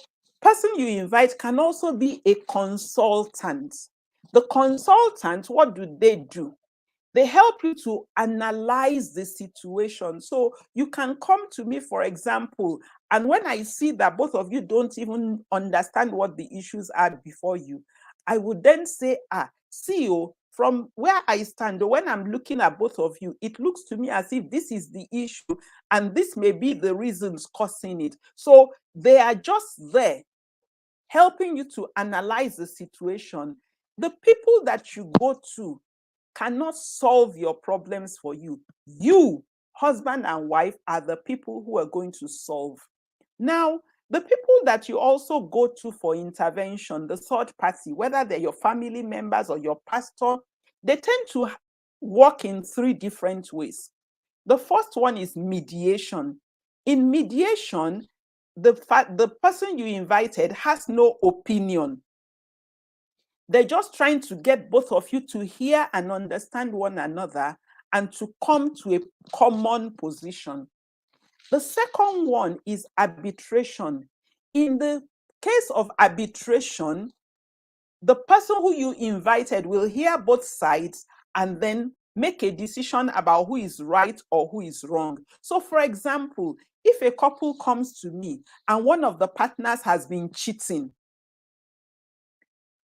person you invite can also be a consultant. The consultant, what do? They help you to analyze the situation. So you can come to me, for example, and when I see that both of you don't even understand what the issues are before you, I would then say, see, from where I stand, when I'm looking at both of you, it looks to me as if this is the issue and this may be the reasons causing it. So they are just there helping you to analyze the situation. The people that you go to cannot solve your problems for you. You, husband and wife, are the people who are going to solve. Now, the people that you also go to for intervention, the third party, whether they're your family members or your pastor, they tend to work in three different ways. The first one is mediation. In mediation, the person you invited has no opinion. They're just trying to get both of you to hear and understand one another and to come to a common position. The second one is arbitration. In the case of arbitration, the person who you invited will hear both sides and then make a decision about who is right or who is wrong. So, for example, if a couple comes to me and one of the partners has been cheating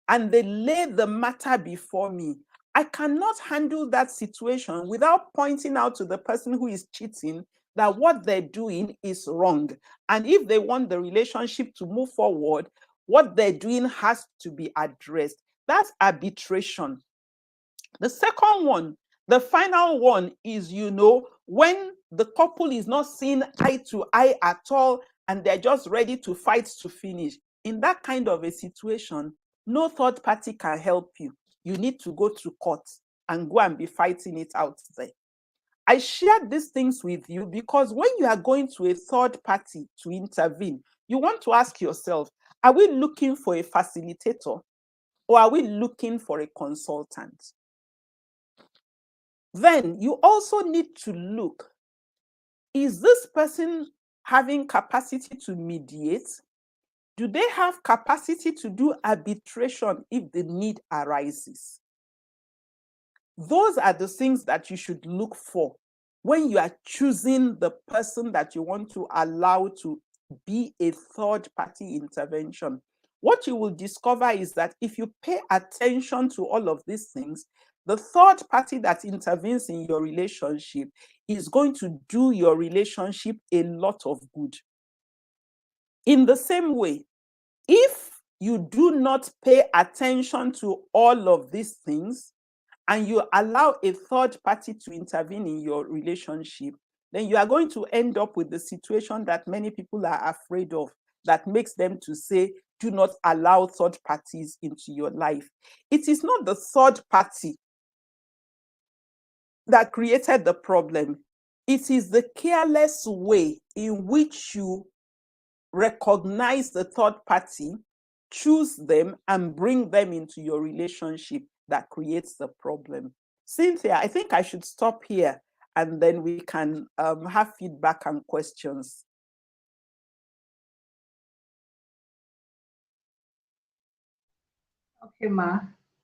and they lay the matter before me, I cannot handle that situation without pointing out to the person who is cheating that what they're doing is wrong. And if they want the relationship to move forward, what they're doing has to be addressed. That's arbitration. The second one, the final one is, when the couple is not seeing eye to eye at all and they're just ready to fight to finish. In that kind of a situation, no third party can help you. You need to go to court and go and be fighting it out there. I shared these things with you because when you are going to a third party to intervene, you want to ask yourself, are we looking for a facilitator or are we looking for a consultant? Then you also need to look, is this person having capacity to mediate? Do they have capacity to do arbitration if the need arises? Those are the things that you should look for when you are choosing the person that you want to allow to be a third party intervention. What you will discover is that if you pay attention to all of these things, the third party that intervenes in your relationship is going to do your relationship a lot of good. In the same way, if you do not pay attention to all of these things, and you allow a third party to intervene in your relationship, then you are going to end up with the situation that many people are afraid of, that makes them to say, do not allow third parties into your life. It is not the third party that created the problem. It is the careless way in which you recognize the third party, choose them, and bring them into your relationship that creates the problem. Cynthia, I think I should stop here and then we can have feedback and questions. Okay, Ma.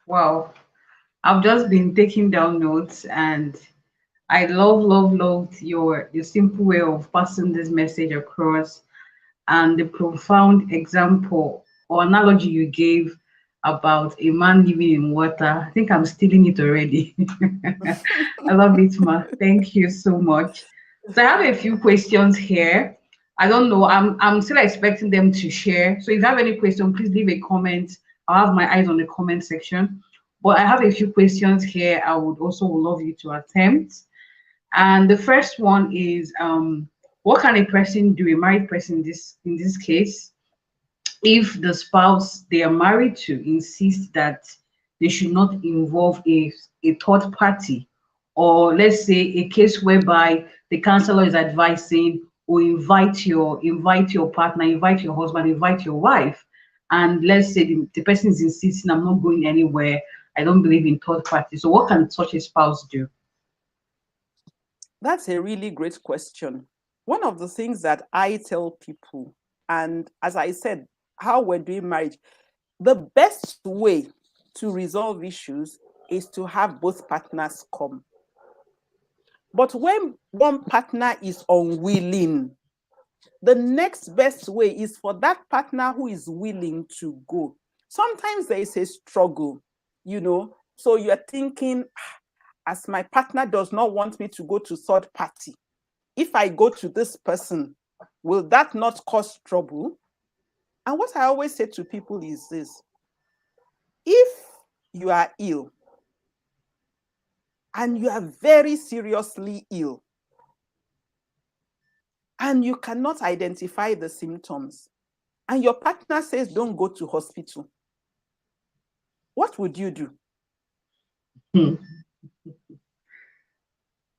Wow. I've just been taking down notes and I loved your simple way of passing this message across and the profound example or analogy you gave about a man living in water. I think I'm stealing it already. I love it, Ma. Thank you so much. So I have a few questions here. I don't know. I'm still expecting them to share. So if you have any question, please leave a comment. I'll have my eyes on the comment section. But I have a few questions here. I would also love you to attempt. And the first one is, what can a person do, a married person in this case, if the spouse they are married to insists that they should not involve a third party, or let's say a case whereby the counselor is advising or invite your partner, invite your husband, invite your wife, and let's say the person is insisting, I'm not going anywhere, I don't believe in third party. So what can such a spouse do? That's a really great question. One of the things that I tell people, and as I said, how we're doing marriage, the best way to resolve issues is to have both partners come. But when one partner is unwilling, the next best way is for that partner who is willing to go. Sometimes there is a struggle, so you're thinking, as my partner does not want me to go to third party, if I go to this person, will that not cause trouble? And what I always say to people is this: if you are ill and you are very seriously ill and you cannot identify the symptoms, and your partner says don't go to hospital, what would you do?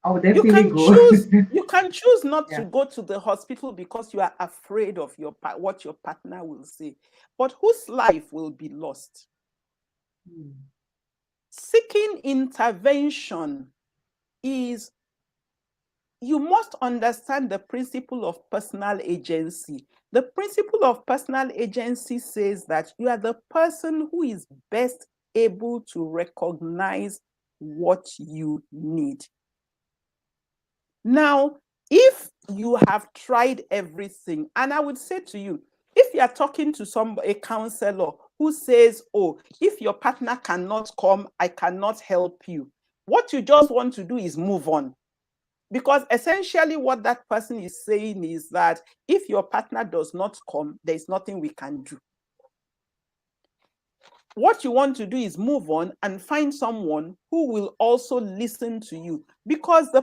I would You definitely can go. choose not Yeah. to go to the hospital because you are afraid of what your partner will say. But whose life will be lost? Seeking intervention is, you must understand the principle of personal agency. The principle of personal agency says that you are the person who is best able to recognize what you need. Now, if you have tried everything, and I would say to you, if you are talking to a counselor who says, oh, if your partner cannot come, I cannot help you, what you just want to do is move on. Because essentially what that person is saying is that if your partner does not come, there's nothing we can do. What you want to do is move on and find someone who will also listen to you. Because the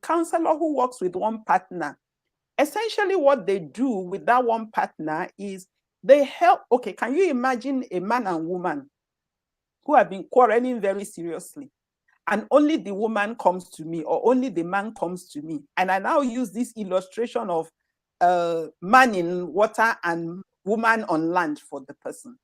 counselor who works with one partner, essentially what they do with that one partner is they help. Okay, can you imagine a man and woman who have been quarreling very seriously, and only the woman comes to me or only the man comes to me, and I now use this illustration of man in water and woman on land for the person.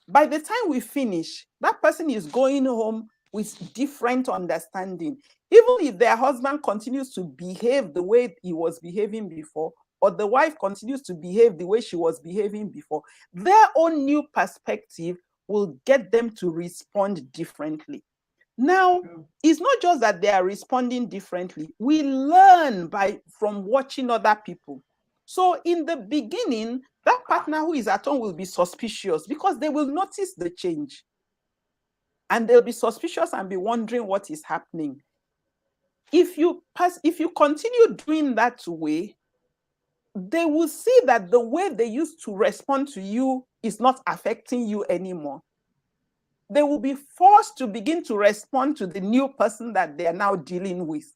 By the time we finish, that person is going home with different understanding. Even if their husband continues to behave the way he was behaving before, or the wife continues to behave the way she was behaving before, their own new perspective will get them to respond differently. Now, it's not just that they are responding differently. We learn from watching other people. So in the beginning, that partner who is at home will be suspicious because they will notice the change. And they'll be suspicious and be wondering what is happening. If you continue doing that way, they will see that the way they used to respond to you is not affecting you anymore. They will be forced to begin to respond to the new person that they are now dealing with.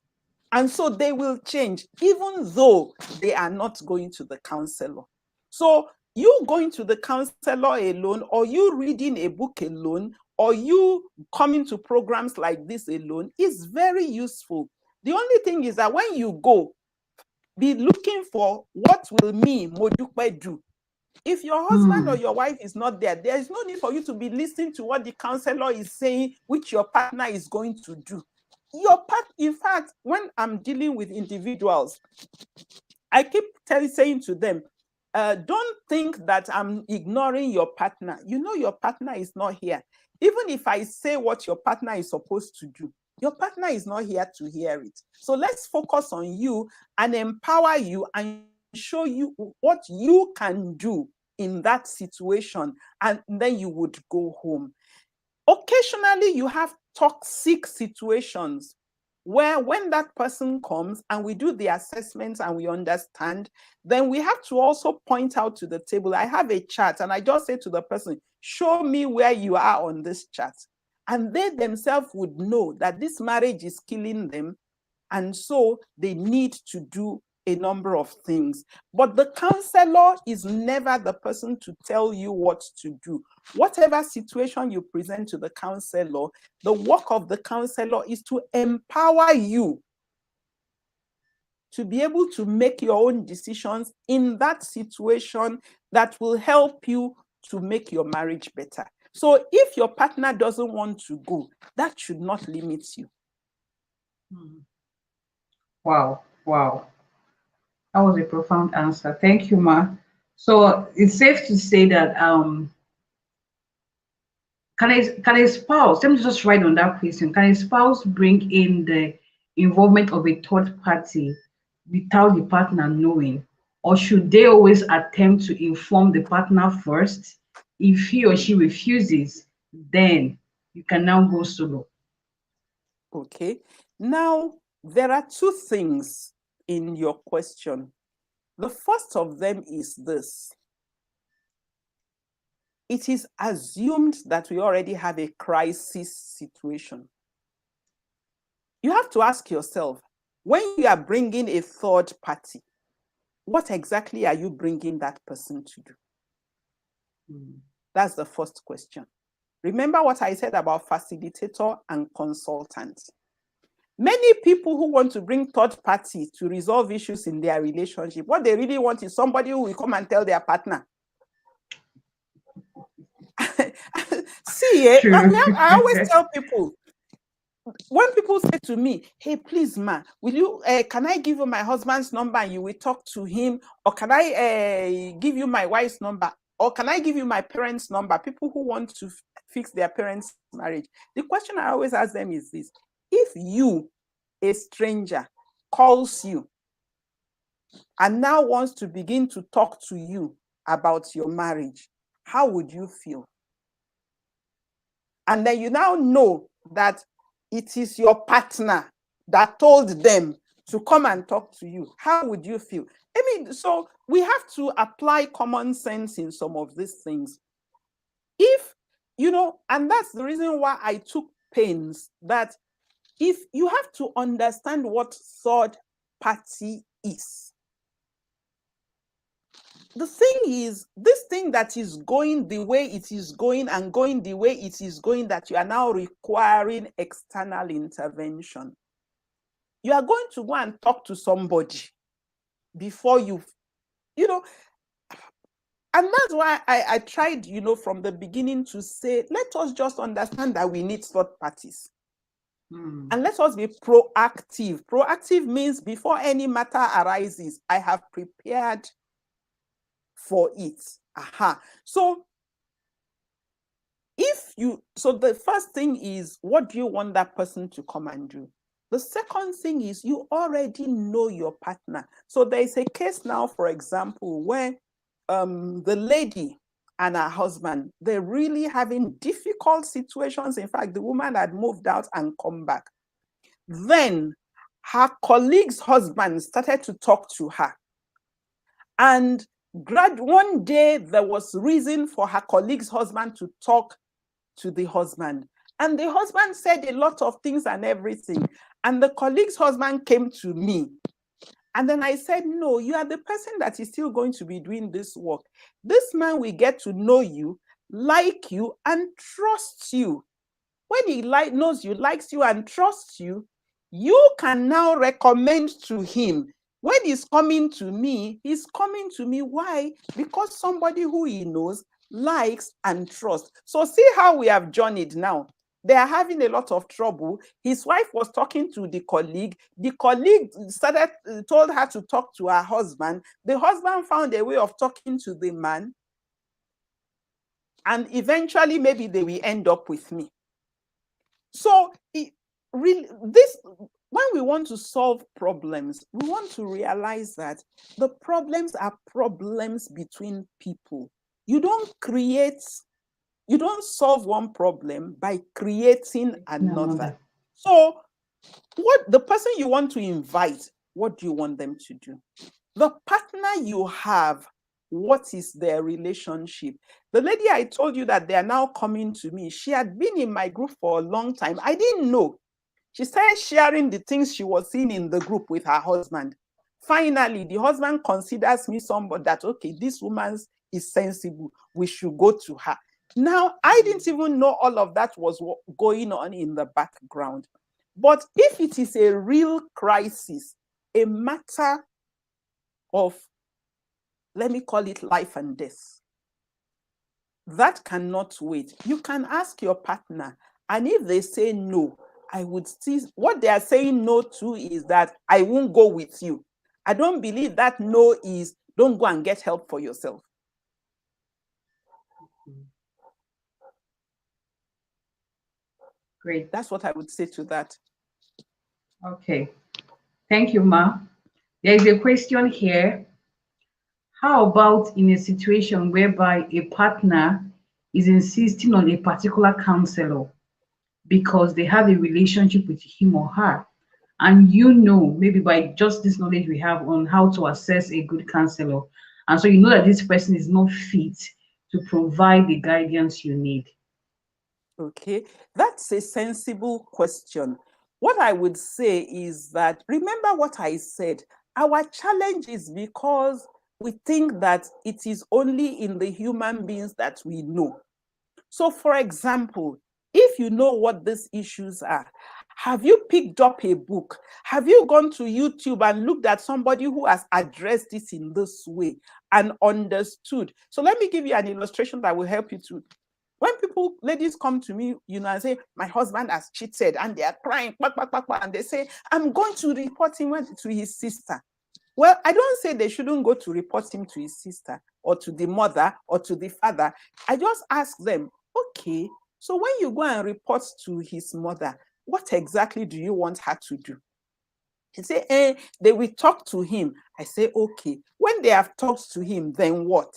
And so they will change, even though they are not going to the counselor. So you going to the counselor alone, or you reading a book alone, or you coming to programs like this alone is very useful. The only thing is that when you go, be looking for what will me, Modupe, do. If your husband or your wife is not there, there is no need for you to be listening to what the counselor is saying, which your partner is going to do. In fact, when I'm dealing with individuals, I keep saying to them, don't think that I'm ignoring your partner. You know your partner is not here. Even if I say what your partner is supposed to do, your partner is not here to hear it. So let's focus on you and empower you and show you what you can do in that situation, and then you would go home. Occasionally, you have toxic situations where when that person comes and we do the assessments and we understand, then we have to also point out to the table. I have a chart and I just say to the person, show me where you are on this chart. And they themselves would know that this marriage is killing them. And so they need to do a number of things. But the counselor is never the person to tell you what to do. Whatever situation you present to the counselor, the work of the counselor is to empower you to be able to make your own decisions in that situation that will help you to make your marriage better. So if your partner doesn't want to go, that should not limit you. Wow, wow. That was a profound answer. Thank you, Ma. So it's safe to say that can a spouse, let me just write on that question, can a spouse bring in the involvement of a third party without the partner knowing? Or should they always attempt to inform the partner first? If he or she refuses, then you can now go solo. Okay. Now, there are two things in your question. The first of them is this. it is assumed that we already have a crisis situation. You have to ask yourself, when you are bringing a third party, what exactly are you bringing that person to do? That's the first question. Remember what I said about facilitator and consultant. Many people who want to bring third party to resolve issues in their relationship, what they really want is somebody who will come and tell their partner. See, I always tell people, when people say to me, hey, please, ma, will you, can I give you my husband's number and you will talk to him? Or can I give you my wife's number? Or can I give you my parents' number? People who want to fix their parents' marriage. The question I always ask them is this: if you, a stranger, calls you and now wants to begin to talk to you about your marriage, how would you feel? And then you now know that it is your partner that told them to come and talk to you. How would you feel? I mean, so we have to apply common sense in some of these things. If, you know, and that's the reason why I took pains that if you have to understand what third party is. The thing is, this thing that is going the way it is going and going the way it is going, that you are now requiring external intervention. You are going to go and talk to somebody before you know, and that's why I tried, you know, from the beginning to say, let us just understand that we need third parties. And let us be proactive. Proactive means before any matter arises, I have prepared for it. So the first thing is, what do you want that person to come and do? The second thing is, you already know your partner. So there is a case now, for example, where the lady and her husband, they're really having difficult situations. In fact, the woman had moved out and come back. Then her colleague's husband started to talk to her. And one day there was reason for her colleague's husband to talk to the husband. And the husband said a lot of things and everything. And the colleague's husband came to me. And then I said, no, you are the person that is still going to be doing this work. This man will get to know you, like you, and trust you. When he knows you, likes you, and trusts you, you can now recommend to him. When he's coming to me, he's coming to me. Why? Because somebody who he knows, likes, and trusts. So see how we have journeyed now. They are having a lot of trouble. His wife was talking to the colleague. The colleague told her to talk to her husband. The husband found a way of talking to the man. And eventually, maybe they will end up with me. So when we want to solve problems, we want to realize that the problems are problems between people. You don't solve one problem by creating another. So what the person you want to invite, what do you want them to do? The partner you have, what is their relationship? The lady I told you that they are now coming to me, she had been in my group for a long time. I didn't know. She started sharing the things she was seeing in the group with her husband. Finally, the husband considers me somebody that, okay, this woman is sensible. We should go to her. Now, I didn't even know all of that was going on in the background. But if it is a real crisis, a matter of, let me call it life and death, that cannot wait. You can ask your partner, and if they say no, I would see what they are saying no to is that I won't go with you. I don't believe that no is don't go and get help for yourself. Great. That's what I would say to that. Okay. Thank you, Ma. There is a question here. How about in a situation whereby a partner is insisting on a particular counselor because they have a relationship with him or her, and you know, maybe by just this knowledge we have on how to assess a good counselor, and so you know that this person is not fit to provide the guidance you need? Okay, that's a sensible question. What I would say is that, remember what I said, our challenge is because we think that it is only in the human beings that we know. So, for example, if you know what these issues are, have you picked up a book? Have you gone to YouTube and looked at somebody who has addressed this in this way and understood? So let me give you an illustration that will help you to. When ladies come to me, and say, my husband has cheated, and they are crying, and they say, I'm going to report him to his sister. Well, I don't say they shouldn't go to report him to his sister or to the mother or to the father. I just ask them, okay, so when you go and report to his mother, what exactly do you want her to do? He say, they will talk to him. I say, okay. When they have talked to him, then what?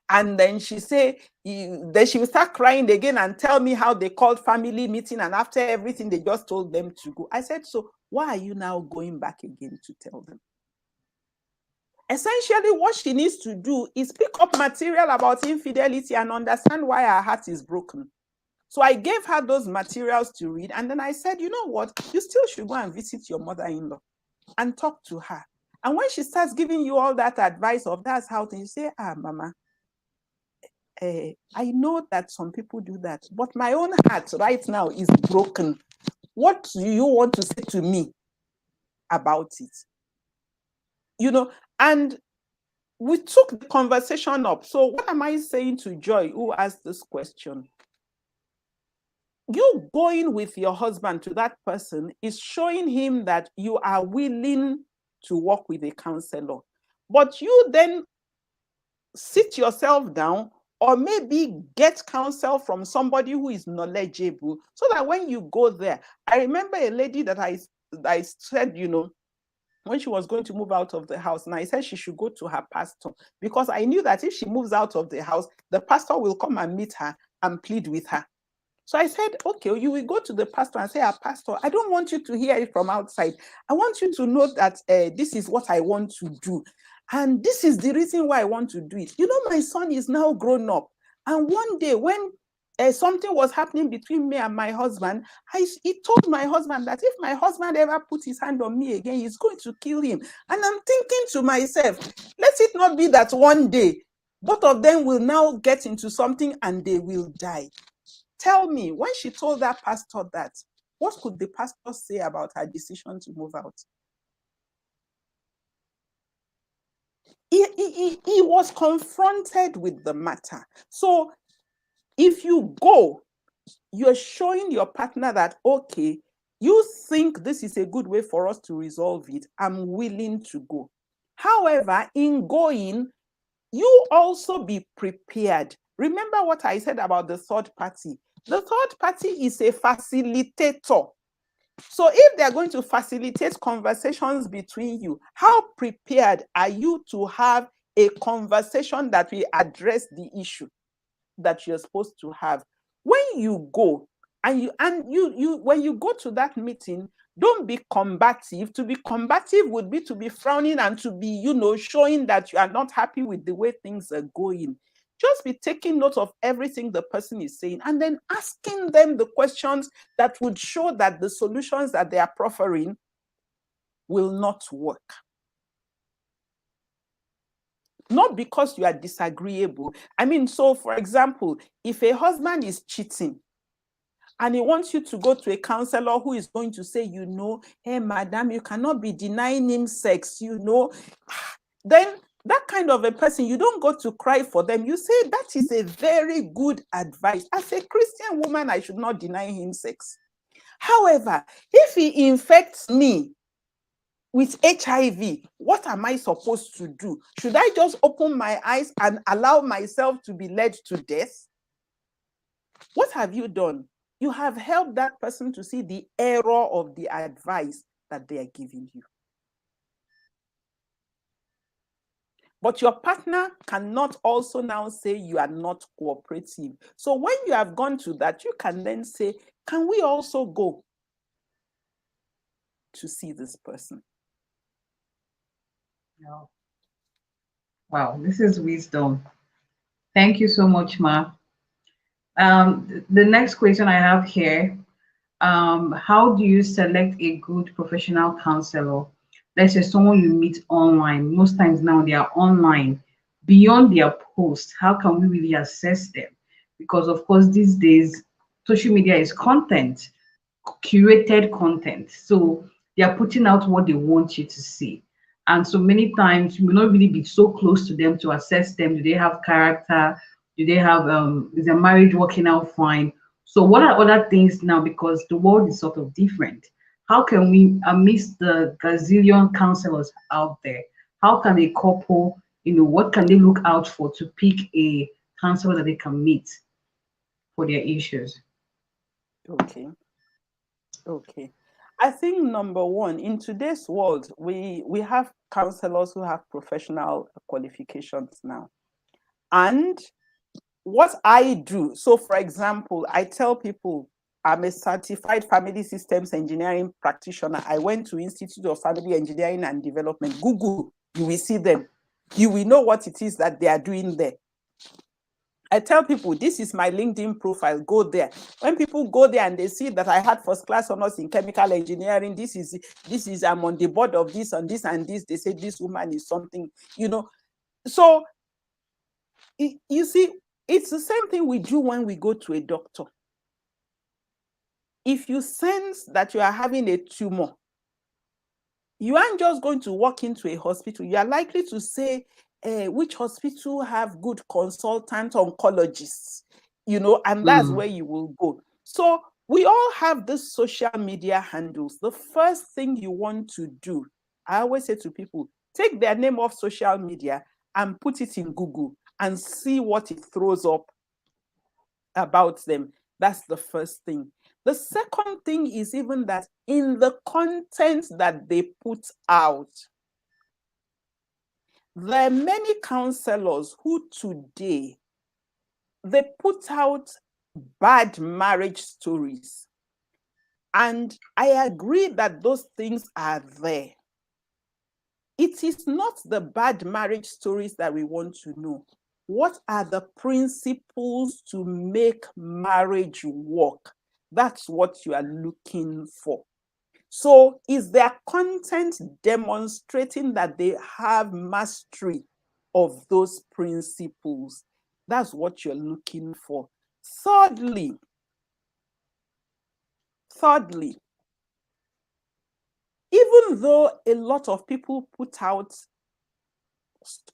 And then she say, then she will start crying again and tell me how they called family meeting, and after everything, they just told them to go. I said, so why are you now going back again to tell them? Essentially, what she needs to do is pick up material about infidelity and understand why her heart is broken. So I gave her those materials to read, and then I said, you know what? You still should go and visit your mother-in-law and talk to her. And when she starts giving you all that advice of that's how things, you say, Mama, I know that some people do that, but my own heart right now is broken. What do you want to say to me about it? And we took the conversation up. So what am I saying to Joy, who asked this question? You going with your husband to that person is showing him that you are willing to work with a counselor. But you then sit yourself down or maybe get counsel from somebody who is knowledgeable, so that when you go there, I remember a lady that I said, when she was going to move out of the house, and I said she should go to her pastor, because I knew that if she moves out of the house, the pastor will come and meet her and plead with her. So I said, okay, you will go to the pastor and say, Pastor, I don't want you to hear it from outside. I want you to know that this is what I want to do. And this is the reason why I want to do it. My son is now grown up. And one day when something was happening between me and my husband, he told my husband that if my husband ever puts his hand on me again, he's going to kill him. And I'm thinking to myself, let it not be that one day both of them will now get into something and they will die. Tell me, when she told that pastor that, what could the pastor say about her decision to move out? He was confronted with the matter. So if you go, you're showing your partner that, okay, you think this is a good way for us to resolve it. I'm willing to go. However, in going, you also be prepared. Remember what I said about the third party. The third party is a facilitator. So if they're going to facilitate conversations between you, how prepared are you to have a conversation that will address the issue that you're supposed to have? When you go and you when you go to that meeting, don't be combative. To be combative would be to be frowning and to be, showing that you are not happy with the way things are going. Just be taking note of everything the person is saying and then asking them the questions that would show that the solutions that they are proffering will not work. Not because you are disagreeable. So for example, if a husband is cheating and he wants you to go to a counselor who is going to say, hey, madam, you cannot be denying him sex, then that kind of a person, you don't go to cry for them. You say, that is a very good advice. As a Christian woman, I should not deny him sex. However, if he infects me with HIV, what am I supposed to do? Should I just open my eyes and allow myself to be led to death? What have you done? You have helped that person to see the error of the advice that they are giving you. But your partner cannot also now say you are not cooperative. So when you have gone to that, you can then say, can we also go to see this person? No. Wow, this is wisdom. Thank you so much, Ma. The next question I have here, how do you select a good professional counselor? Let's say someone you meet online. Most times now they are online. Beyond their posts, how can we really assess them? Because of course these days social media is content, curated content. So they are putting out what they want you to see. And so many times you may not really be so close to them to assess them. Do they have character? Do they have is their marriage working out fine? So what are other things now? Because the world is sort of different. How can we, amidst the gazillion counselors out there, how can a couple, what can they look out for to pick a counselor that they can meet for their issues? Okay. Okay. I think number one, in today's world, we have counselors who have professional qualifications now. And what I do, so for example, I tell people I'm a certified family systems engineering practitioner. I went to Institute of Family Engineering and Development. Google, you will see them. You will know what it is that they are doing there. I tell people, this is my LinkedIn profile, go there. When people go there and they see that I had first class honors in chemical engineering, this is I'm on the board of this and this and this, they say this woman is something, So you see, it's the same thing we do when we go to a doctor. If you sense that you are having a tumor, you aren't just going to walk into a hospital. You are likely to say, which hospital have good consultant oncologists, and that's where you will go. So we all have this social media handles. The first thing you want to do, I always say to people, take their name off social media and put it in Google and see what it throws up about them. That's the first thing. The second thing is even that in the content that they put out, there are many counselors who today, they put out bad marriage stories. And I agree that those things are there. It is not the bad marriage stories that we want to know. What are the principles to make marriage work? That's what you are looking for. So is their content demonstrating that they have mastery of those principles? That's what you're looking for. Thirdly, even though a lot of people put out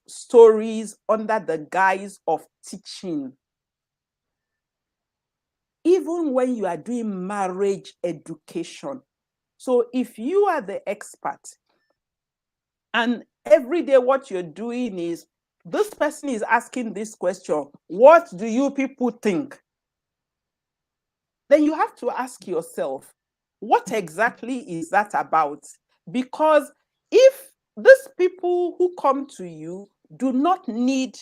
stories under the guise of teaching, even when you are doing marriage education, so if you are the expert and every day what you're doing is, this person is asking this question, what do you people think? Then you have to ask yourself, what exactly is that about? Because if these people who come to you do not need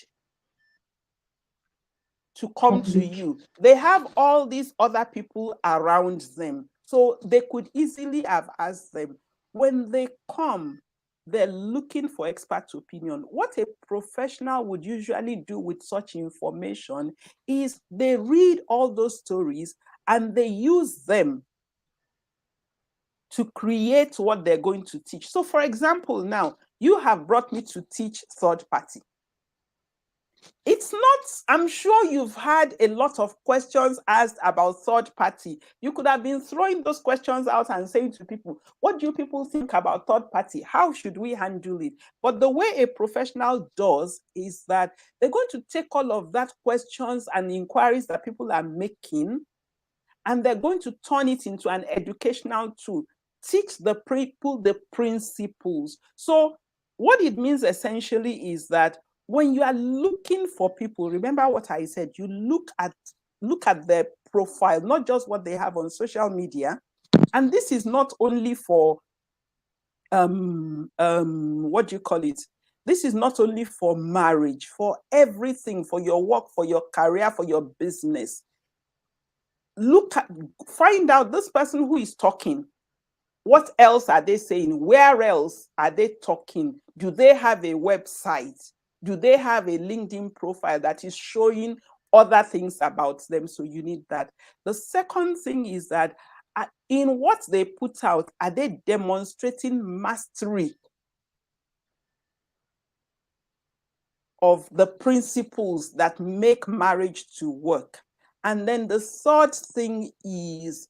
to come to you, they have all these other people around them. So they could easily have asked them. When they come, they're looking for expert opinion. What a professional would usually do with such information is they read all those stories and they use them to create what they're going to teach. So for example, now you have brought me to teach third party. It's not, I'm sure you've had a lot of questions asked about third party. You could have been throwing those questions out and saying to people, what do you people think about third party? How should we handle it? But the way a professional does is that they're going to take all of that questions and inquiries that people are making, and they're going to turn it into an educational tool, teach the people the principles. So what it means essentially is that when you are looking for people, remember what I said, you look at their profile, not just what they have on social media. And this is not only for what do you call it? This is not only for marriage, for everything, for your work, for your career, for your business. Find out this person who is talking. What else are they saying? Where else are they talking? Do they have a website? Do they have a LinkedIn profile that is showing other things about them? So you need that. The second thing is that in what they put out, are they demonstrating mastery of the principles that make marriage to work? And then the third thing is,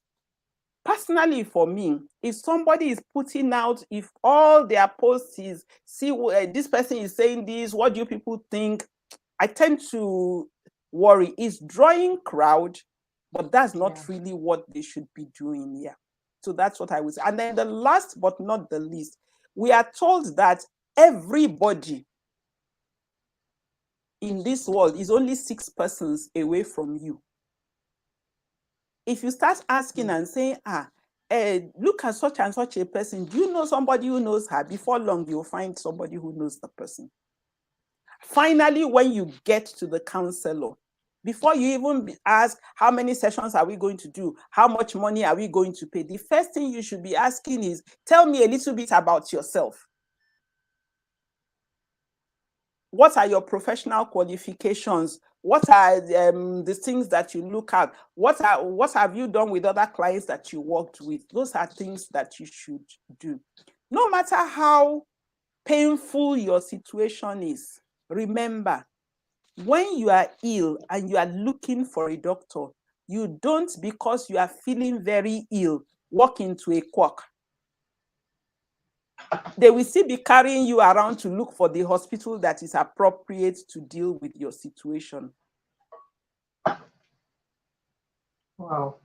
personally for me, if somebody is putting out, if all their posts is, see, this person is saying this, what do you people think? I tend to worry. It's drawing crowd, but that's not really what they should be doing here. So that's what I would say. And then the last but not the least, we are told that everybody in this world is only 6 persons away from you. If you start asking and saying, look at such and such a person, do you know somebody who knows her? Before long, you'll find somebody who knows the person. Finally, when you get to the counselor, before you even ask, how many sessions are we going to do? How much money are we going to pay? The first thing you should be asking is, tell me a little bit about yourself. What are your professional qualifications? What are the things that you look at? What have you done with other clients that you worked with? Those are things that you should do. No matter how painful your situation is, remember, when you are ill and you are looking for a doctor, you don't, because you are feeling very ill, walk into a quack. They will still be carrying you around to look for the hospital that is appropriate to deal with your situation. Wow.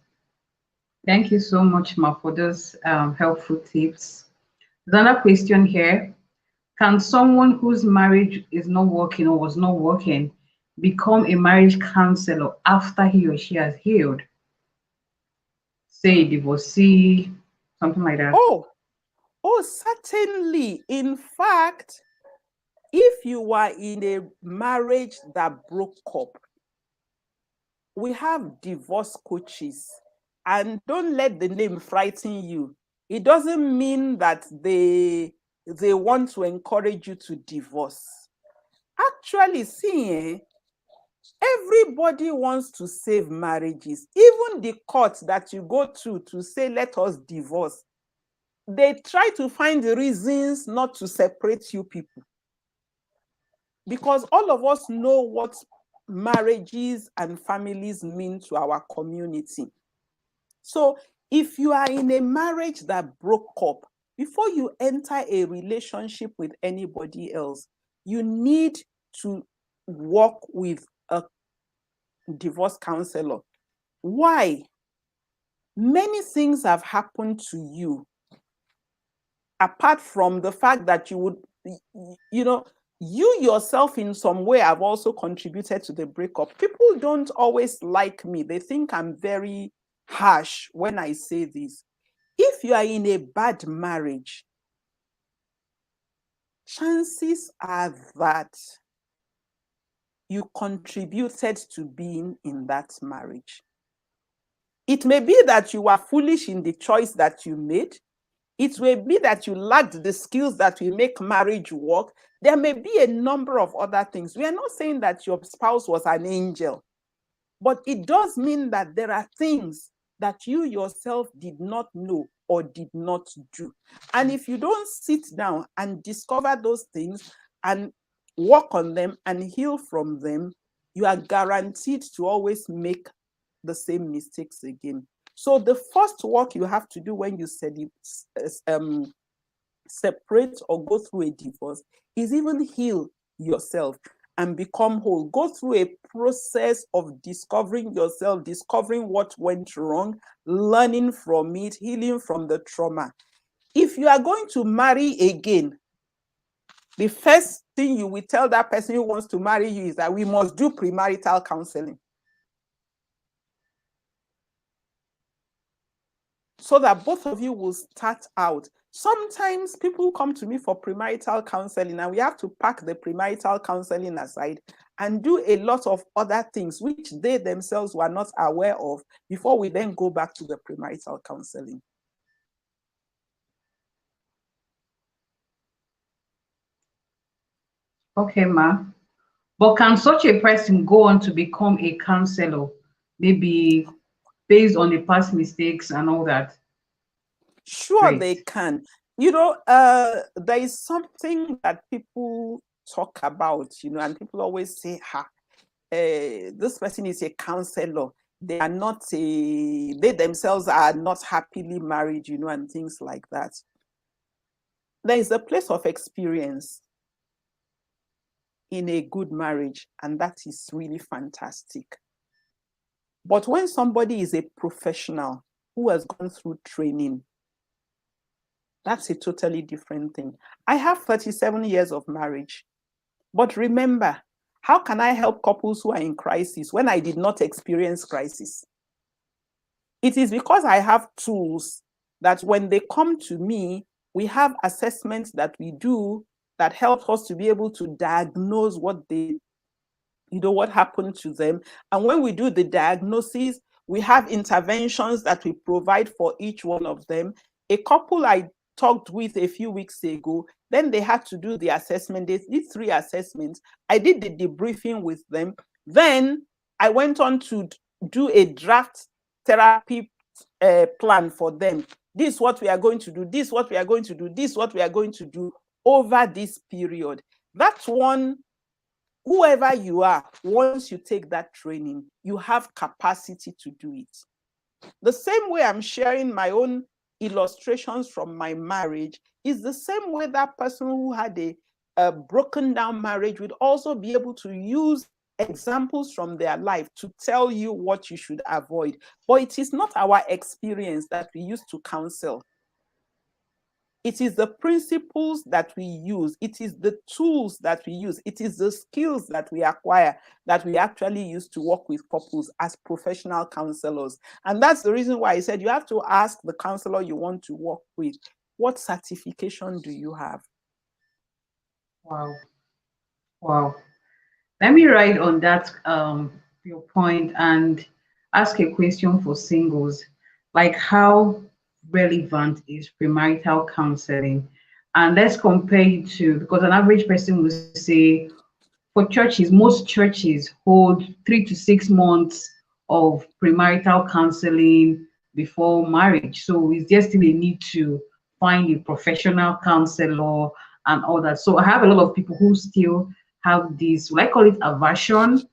Thank you so much, Ma, for those helpful tips. There's another question here. Can someone whose marriage is not working or was not working become a marriage counselor after he or she has healed? Say a divorcee, something like that. Oh, certainly. In fact, if you are in a marriage that broke up, we have divorce coaches. And don't let the name frighten you. It doesn't mean that they want to encourage you to divorce. Actually, see, everybody wants to save marriages. Even the court that you go to say, let us divorce, they try to find the reasons not to separate you people. Because all of us know what marriages and families mean to our community. So if you are in a marriage that broke up, before you enter a relationship with anybody else, you need to work with a divorce counselor. Why? Many things have happened to you, apart from the fact that you yourself in some way have also contributed to the breakup. People don't always like me. They think I'm very harsh when I say this. If you are in a bad marriage, chances are that you contributed to being in that marriage. It may be that you were foolish in the choice that you made. It may be that you lacked the skills that will make marriage work. There may be a number of other things. We are not saying that your spouse was an angel, but it does mean that there are things that you yourself did not know or did not do. And if you don't sit down and discover those things and work on them and heal from them, you are guaranteed to always make the same mistakes again. So the first work you have to do when you separate or go through a divorce is even heal yourself and become whole. Go through a process of discovering yourself, discovering what went wrong, learning from it, healing from the trauma. If you are going to marry again, the first thing you will tell that person who wants to marry you is that we must do premarital counseling, so that both of you will start out. Sometimes people come to me for premarital counseling and we have to pack the premarital counseling aside and do a lot of other things which they themselves were not aware of before we then go back to the premarital counseling. Okay, Ma. But can such a person go on to become a counselor, maybe based on the past mistakes and all that? Sure, Great. they can. There is something that people talk about, and people always say, this person is a counselor. They are not they themselves are not happily married, and things like that. There is a place of experience in a good marriage, and that is really fantastic. But when somebody is a professional who has gone through training, that's a totally different thing. I have 37 years of marriage. But remember, how can I help couples who are in crisis when I did not experience crisis? It is because I have tools that when they come to me, we have assessments that we do that help us to be able to diagnose what happened to them. And when we do the diagnosis, we have interventions that we provide for each one of them. A couple I talked with a few weeks ago, then they had to do the assessment. They did 3 assessments. I did the debriefing with them. Then I went on to do a draft therapy plan for them. This is what we are going to do. This is what we are going to do. This is what we are going to do over this period. That's one. Whoever you are, once you take that training, you have capacity to do it. The same way I'm sharing my own illustrations from my marriage is the same way that person who had a broken down marriage would also be able to use examples from their life to tell you what you should avoid. But it is not our experience that we use to counsel. It is the principles that we use. It is the tools that we use. It is the skills that we acquire that we actually use to work with couples as professional counselors. And that's the reason why I said you have to ask the counselor you want to work with, what certification do you have? Wow. Wow. Let me write on that your point and ask a question for singles. Like, how relevant is premarital counseling? And let's compare it to, because an average person will say, for churches, most churches hold 3 to 6 months of premarital counseling before marriage. So is there still a need to find a professional counselor and all that? So I have a lot of people who still have this, will I call it aversion,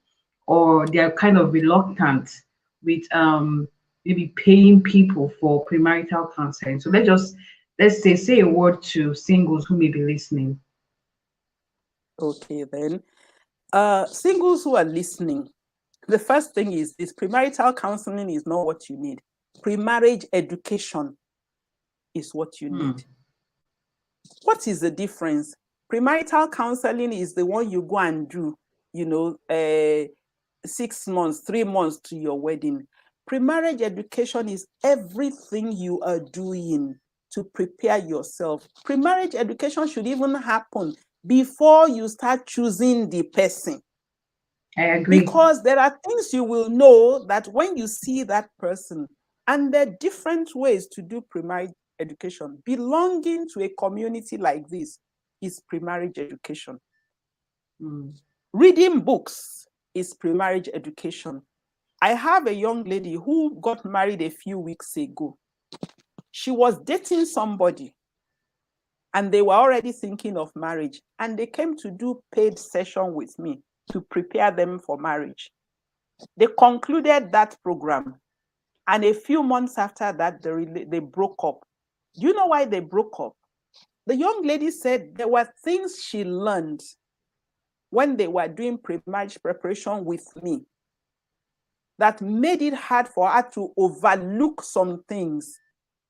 or they're kind of reluctant with maybe paying people for premarital counseling. So let's say a word to singles who may be listening. Okay, then. Singles who are listening, the first thing is this: premarital counseling is not what you need. Pre-marriage education is what you need. What is the difference? Premarital counseling is the one you go and do, 6 months, 3 months to your wedding. Pre-marriage education is everything you are doing to prepare yourself. Pre-marriage education should even happen before you start choosing the person. I agree. Because there are things you will know that when you see that person, and there are different ways to do pre-marriage education. Belonging to a community like this is pre-marriage education. Reading books is pre-marriage education. I have a young lady who got married a few weeks ago. She was dating somebody and they were already thinking of marriage, and they came to do paid session with me to prepare them for marriage. They concluded that program, and a few months after that, they broke up. Do you know why they broke up? The young lady said there were things she learned when they were doing pre-marriage preparation with me that made it hard for her to overlook some things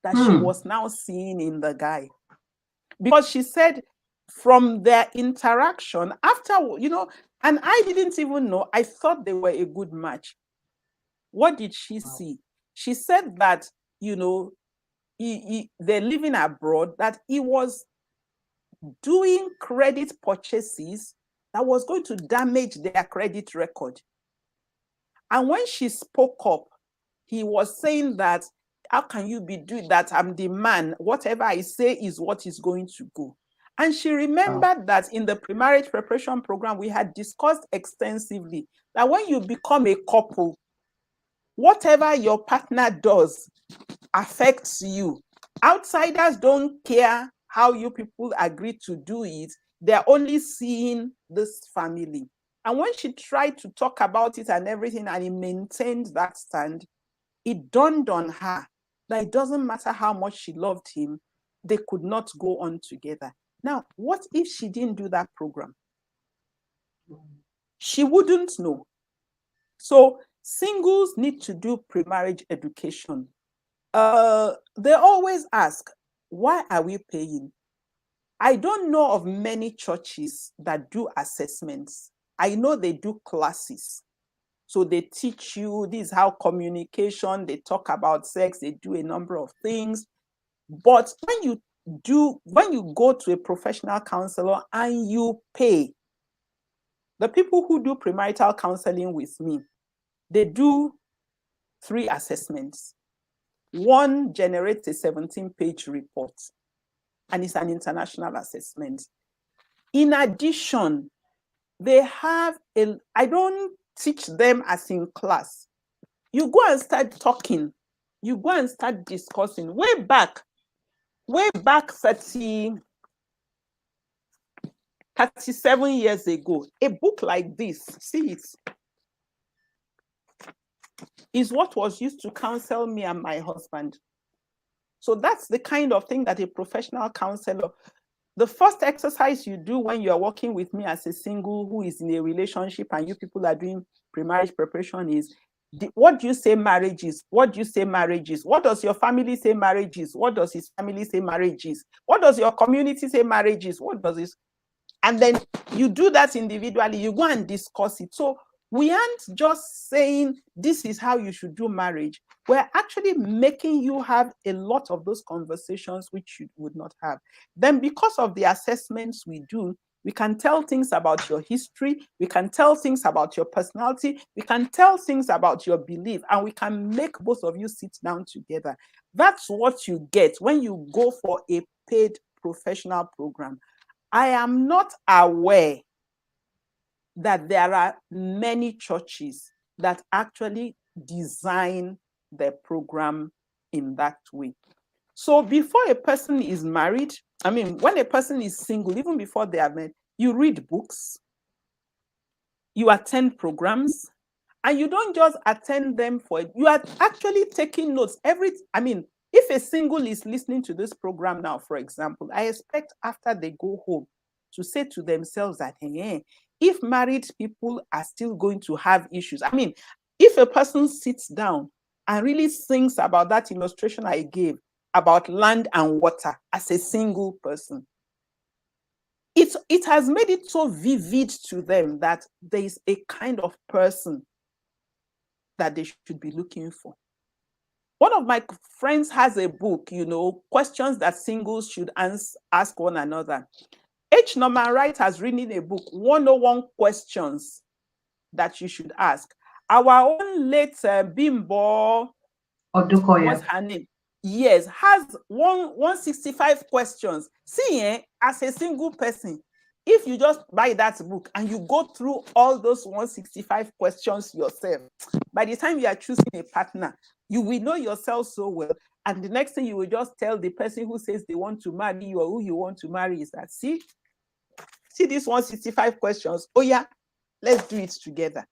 that she was now seeing in the guy. Because she said from their interaction after, and I didn't even know, I thought they were a good match. What did she see? She said that, they're living abroad, that he was doing credit purchases that was going to damage their credit record. And when she spoke up, he was saying that, how can you be doing that? I'm the man. Whatever I say is what is going to go. And she remembered that in the pre-marriage preparation program, we had discussed extensively that when you become a couple, whatever your partner does affects you. Outsiders don't care how you people agree to do it. They're only seeing this family. And when she tried to talk about it and everything, and he maintained that stand, it dawned on her that it doesn't matter how much she loved him, they could not go on together. Now, what if she didn't do that program? She wouldn't know. So singles need to do pre-marriage education. They always ask, why are we paying? I don't know of many churches that do assessments. I know they do classes. So they teach you, this is how communication, they talk about sex, they do a number of things. But when you go to a professional counselor and you pay, the people who do premarital counseling with me, they do 3 assessments. One generates a 17-page report, and it's an international assessment. In addition, they have I don't teach them as in class. You go and start talking. You go and start discussing. Way back 37 years ago, a book like this, see it, is what was used to counsel me and my husband. So that's the kind of thing that a professional counselor, the first exercise you do when you're working with me as a single who is in a relationship and you people are doing pre-marriage preparation is, what do you say marriage is? What do you say marriage is? What does your family say marriage is? What does his family say marriage is? What does your community say marriage is? What does this? And then you do that individually, you go and discuss it. So we aren't just saying this is how you should do marriage. We're actually making you have a lot of those conversations which you would not have. Then because of the assessments we do, we can tell things about your history, we can tell things about your personality, we can tell things about your belief, and we can make both of you sit down together. That's what you get when you go for a paid professional program. I am not aware that there are many churches that actually design their program in that way. So before a person is married, when a person is single, even before they are married, you read books, you attend programs, and you don't just attend them for it. You are actually taking notes. If a single is listening to this program now, for example, I expect after they go home to say to themselves that, hey, if married people are still going to have issues, if a person sits down and really thinks about that illustration I gave about land and water as a single person, it has made it so vivid to them that there is a kind of person that they should be looking for. One of my friends has a book, questions that singles should ask one another. H. Norman Wright has written a book, 101 questions that you should ask. Our own late Bimbo, what's her name? Yes, has 165 questions. See, as a single person, if you just buy that book and you go through all those 165 questions yourself, by the time you are choosing a partner, you will know yourself so well. And the next thing you will just tell the person who says they want to marry you or who you want to marry is that, see these 165 questions. Oh yeah, let's do it together.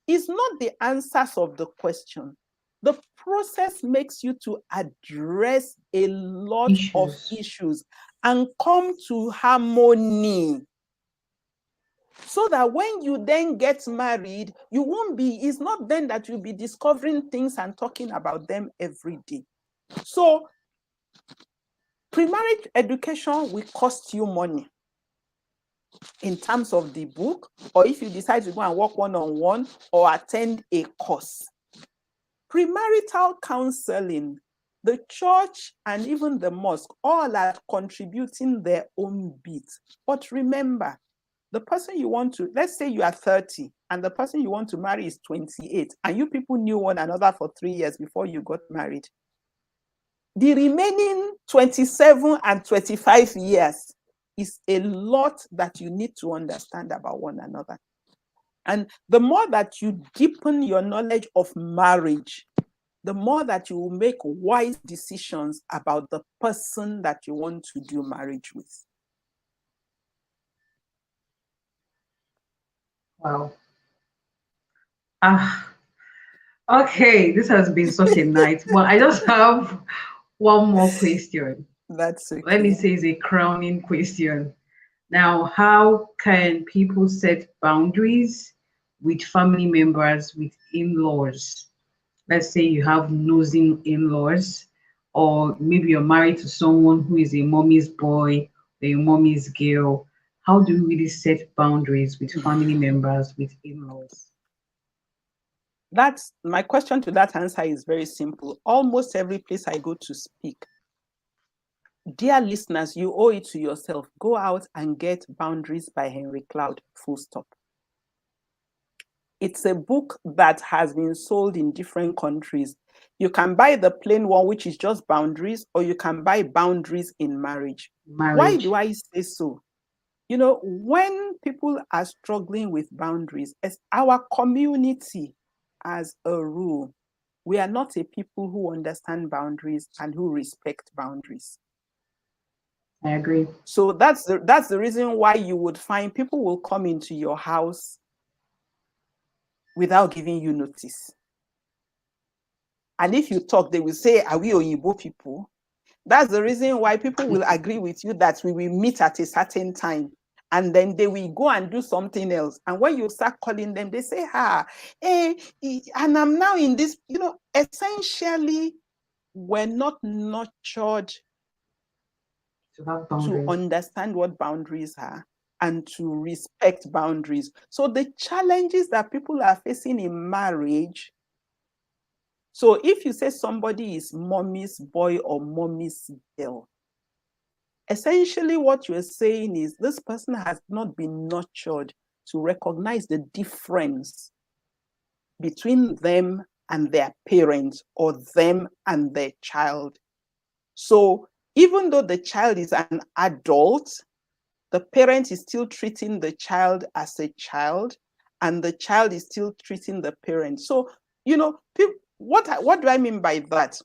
It's not the answers of the question. The process makes you to address a lot of issues and come to harmony. So that when you then get married, it's not then that you'll be discovering things and talking about them every day. So pre-marriage education will cost you money in terms of the book, or if you decide to go and work one-on-one or attend a course. Premarital counseling, the church and even the mosque, all are contributing their own bit. But remember, the person you want to, let's say you are 30 and the person you want to marry is 28, and you people knew one another for 3 years before you got married. The remaining 27 and 25 years, is a lot that you need to understand about one another. And the more that you deepen your knowledge of marriage, the more that you will make wise decisions about the person that you want to do marriage with. Wow. Okay, this has been such a night. Well, I just have one more question. That's okay. Let me say it's a crowning question. Now, how can people set boundaries with family members, with in-laws? Let's say you have nosing in-laws, or maybe you're married to someone who is a mommy's boy or a mommy's girl. How do you really set boundaries with family members, with in-laws? That's my question to that answer is very simple. Almost every place I go to speak, dear listeners, you owe it to yourself. Go out and get Boundaries by Henry Cloud, full stop. It's a book that has been sold in different countries. You can buy the plain one, which is just Boundaries, or you can buy Boundaries in Marriage. Why do I say so? You know, when people are struggling with boundaries, as our community, as a rule, we are not a people who understand boundaries and who respect boundaries. I agree. So that's the reason why you would find people will come into your house without giving you notice. And if you talk, they will say, are we Oyibo people? That's the reason why people will agree with you that we will meet at a certain time. And then they will go and do something else. And when you start calling them, they say, and I'm now in this, you know, essentially, we're not nurtured to understand what boundaries are and to respect boundaries. So the challenges that people are facing in marriage. So if you say somebody is mommy's boy or mommy's girl, essentially what you're saying is this person has not been nurtured to recognize the difference between them and their parents or them and their child. So even though the child is an adult, the parent is still treating the child as a child, and the child is still treating the parent. So, you know, what do I mean by that?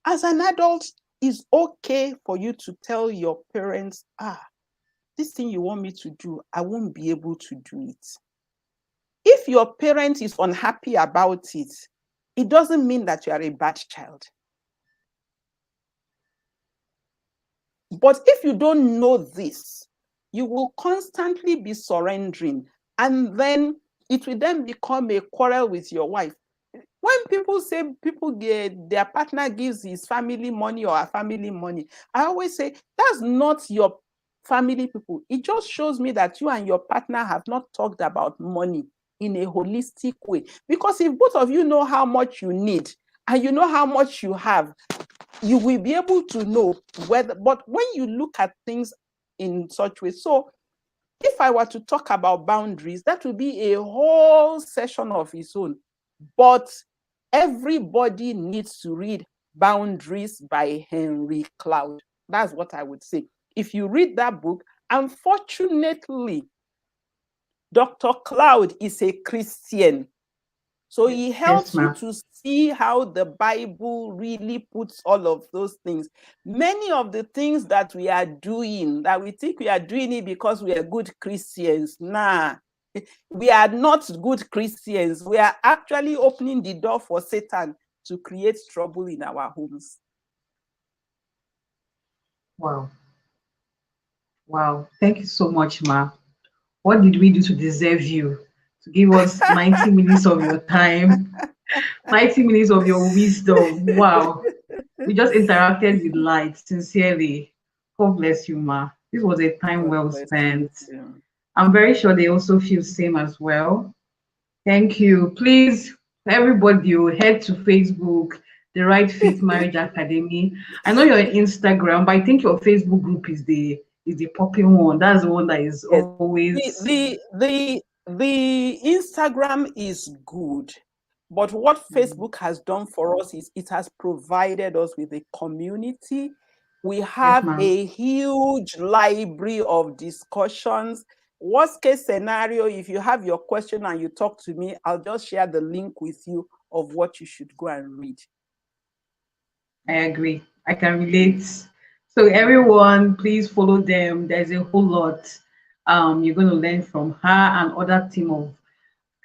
As an adult, it's okay for you to tell your parents, this thing you want me to do, I won't be able to do it. If your parent is unhappy about it, it doesn't mean that you are a bad child. But if you don't know this, you will constantly be surrendering, and then it will then become a quarrel with your wife. When people say their partner gives his family money or her family money, I always say that's not your family people. It just shows me that you and your partner have not talked about money in a holistic way. Because if both of you know how much you need and you know how much you have, you will be able to know whether, but when you look at things in such way, so if I were to talk about boundaries, that would be a whole session of its own. But everybody needs to read Boundaries by Henry Cloud. That's what I would say. If you read that book, unfortunately, Dr. Cloud is a Christian. So he helps you to see how the Bible really puts all of those things. Many of the things that we are doing, that we think we are doing it because we are good Christians. Nah, we are not good Christians. We are actually opening the door for Satan to create trouble in our homes. Wow. Wow. Thank you so much, Ma. What did we do to deserve you? To give us 90 minutes of your time, 90 minutes of your wisdom. Wow. We just interacted with light, sincerely. God bless you, Ma. This was a time well spent. I'm very sure they also feel same as well. Thank you. Please, everybody, head to Facebook, the RightFit Marriage Academy. I know you're on Instagram, but I think your Facebook group is the popping one. That's the one that is always the Instagram is good, but what Facebook has done for us is it has provided us with a community, We Yes, have ma'am. a huge library of discussions. Worst case scenario, if you have your question and you talk to me, I'll just share the link with you of what you should go and read. I agree. I can relate. So everyone, please follow them. There's a whole lot you're going to learn from her and other team of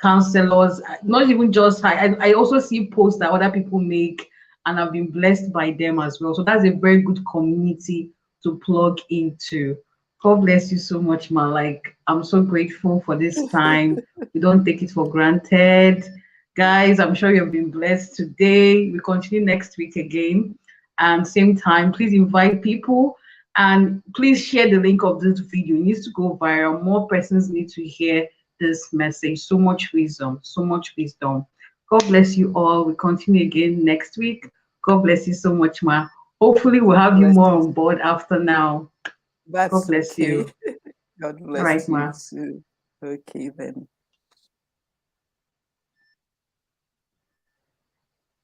counselors, not even just her. I also see posts that other people make and I've been blessed by them as well. So that's a very good community to plug into. God bless you so much, ma. Like, I'm so grateful for this time. We don't take it for granted. Guys, I'm sure you've been blessed today. We continue next week again. And same time, please invite people and please share the link of this video. It needs to go viral. More persons need to hear this message. So much wisdom, so much wisdom. God bless you all. We continue again next week. God bless you so much, ma. Hopefully, we'll God have you bless more you. on board after now. God That's bless okay. you. God All bless right, you ma. too. Okay, then.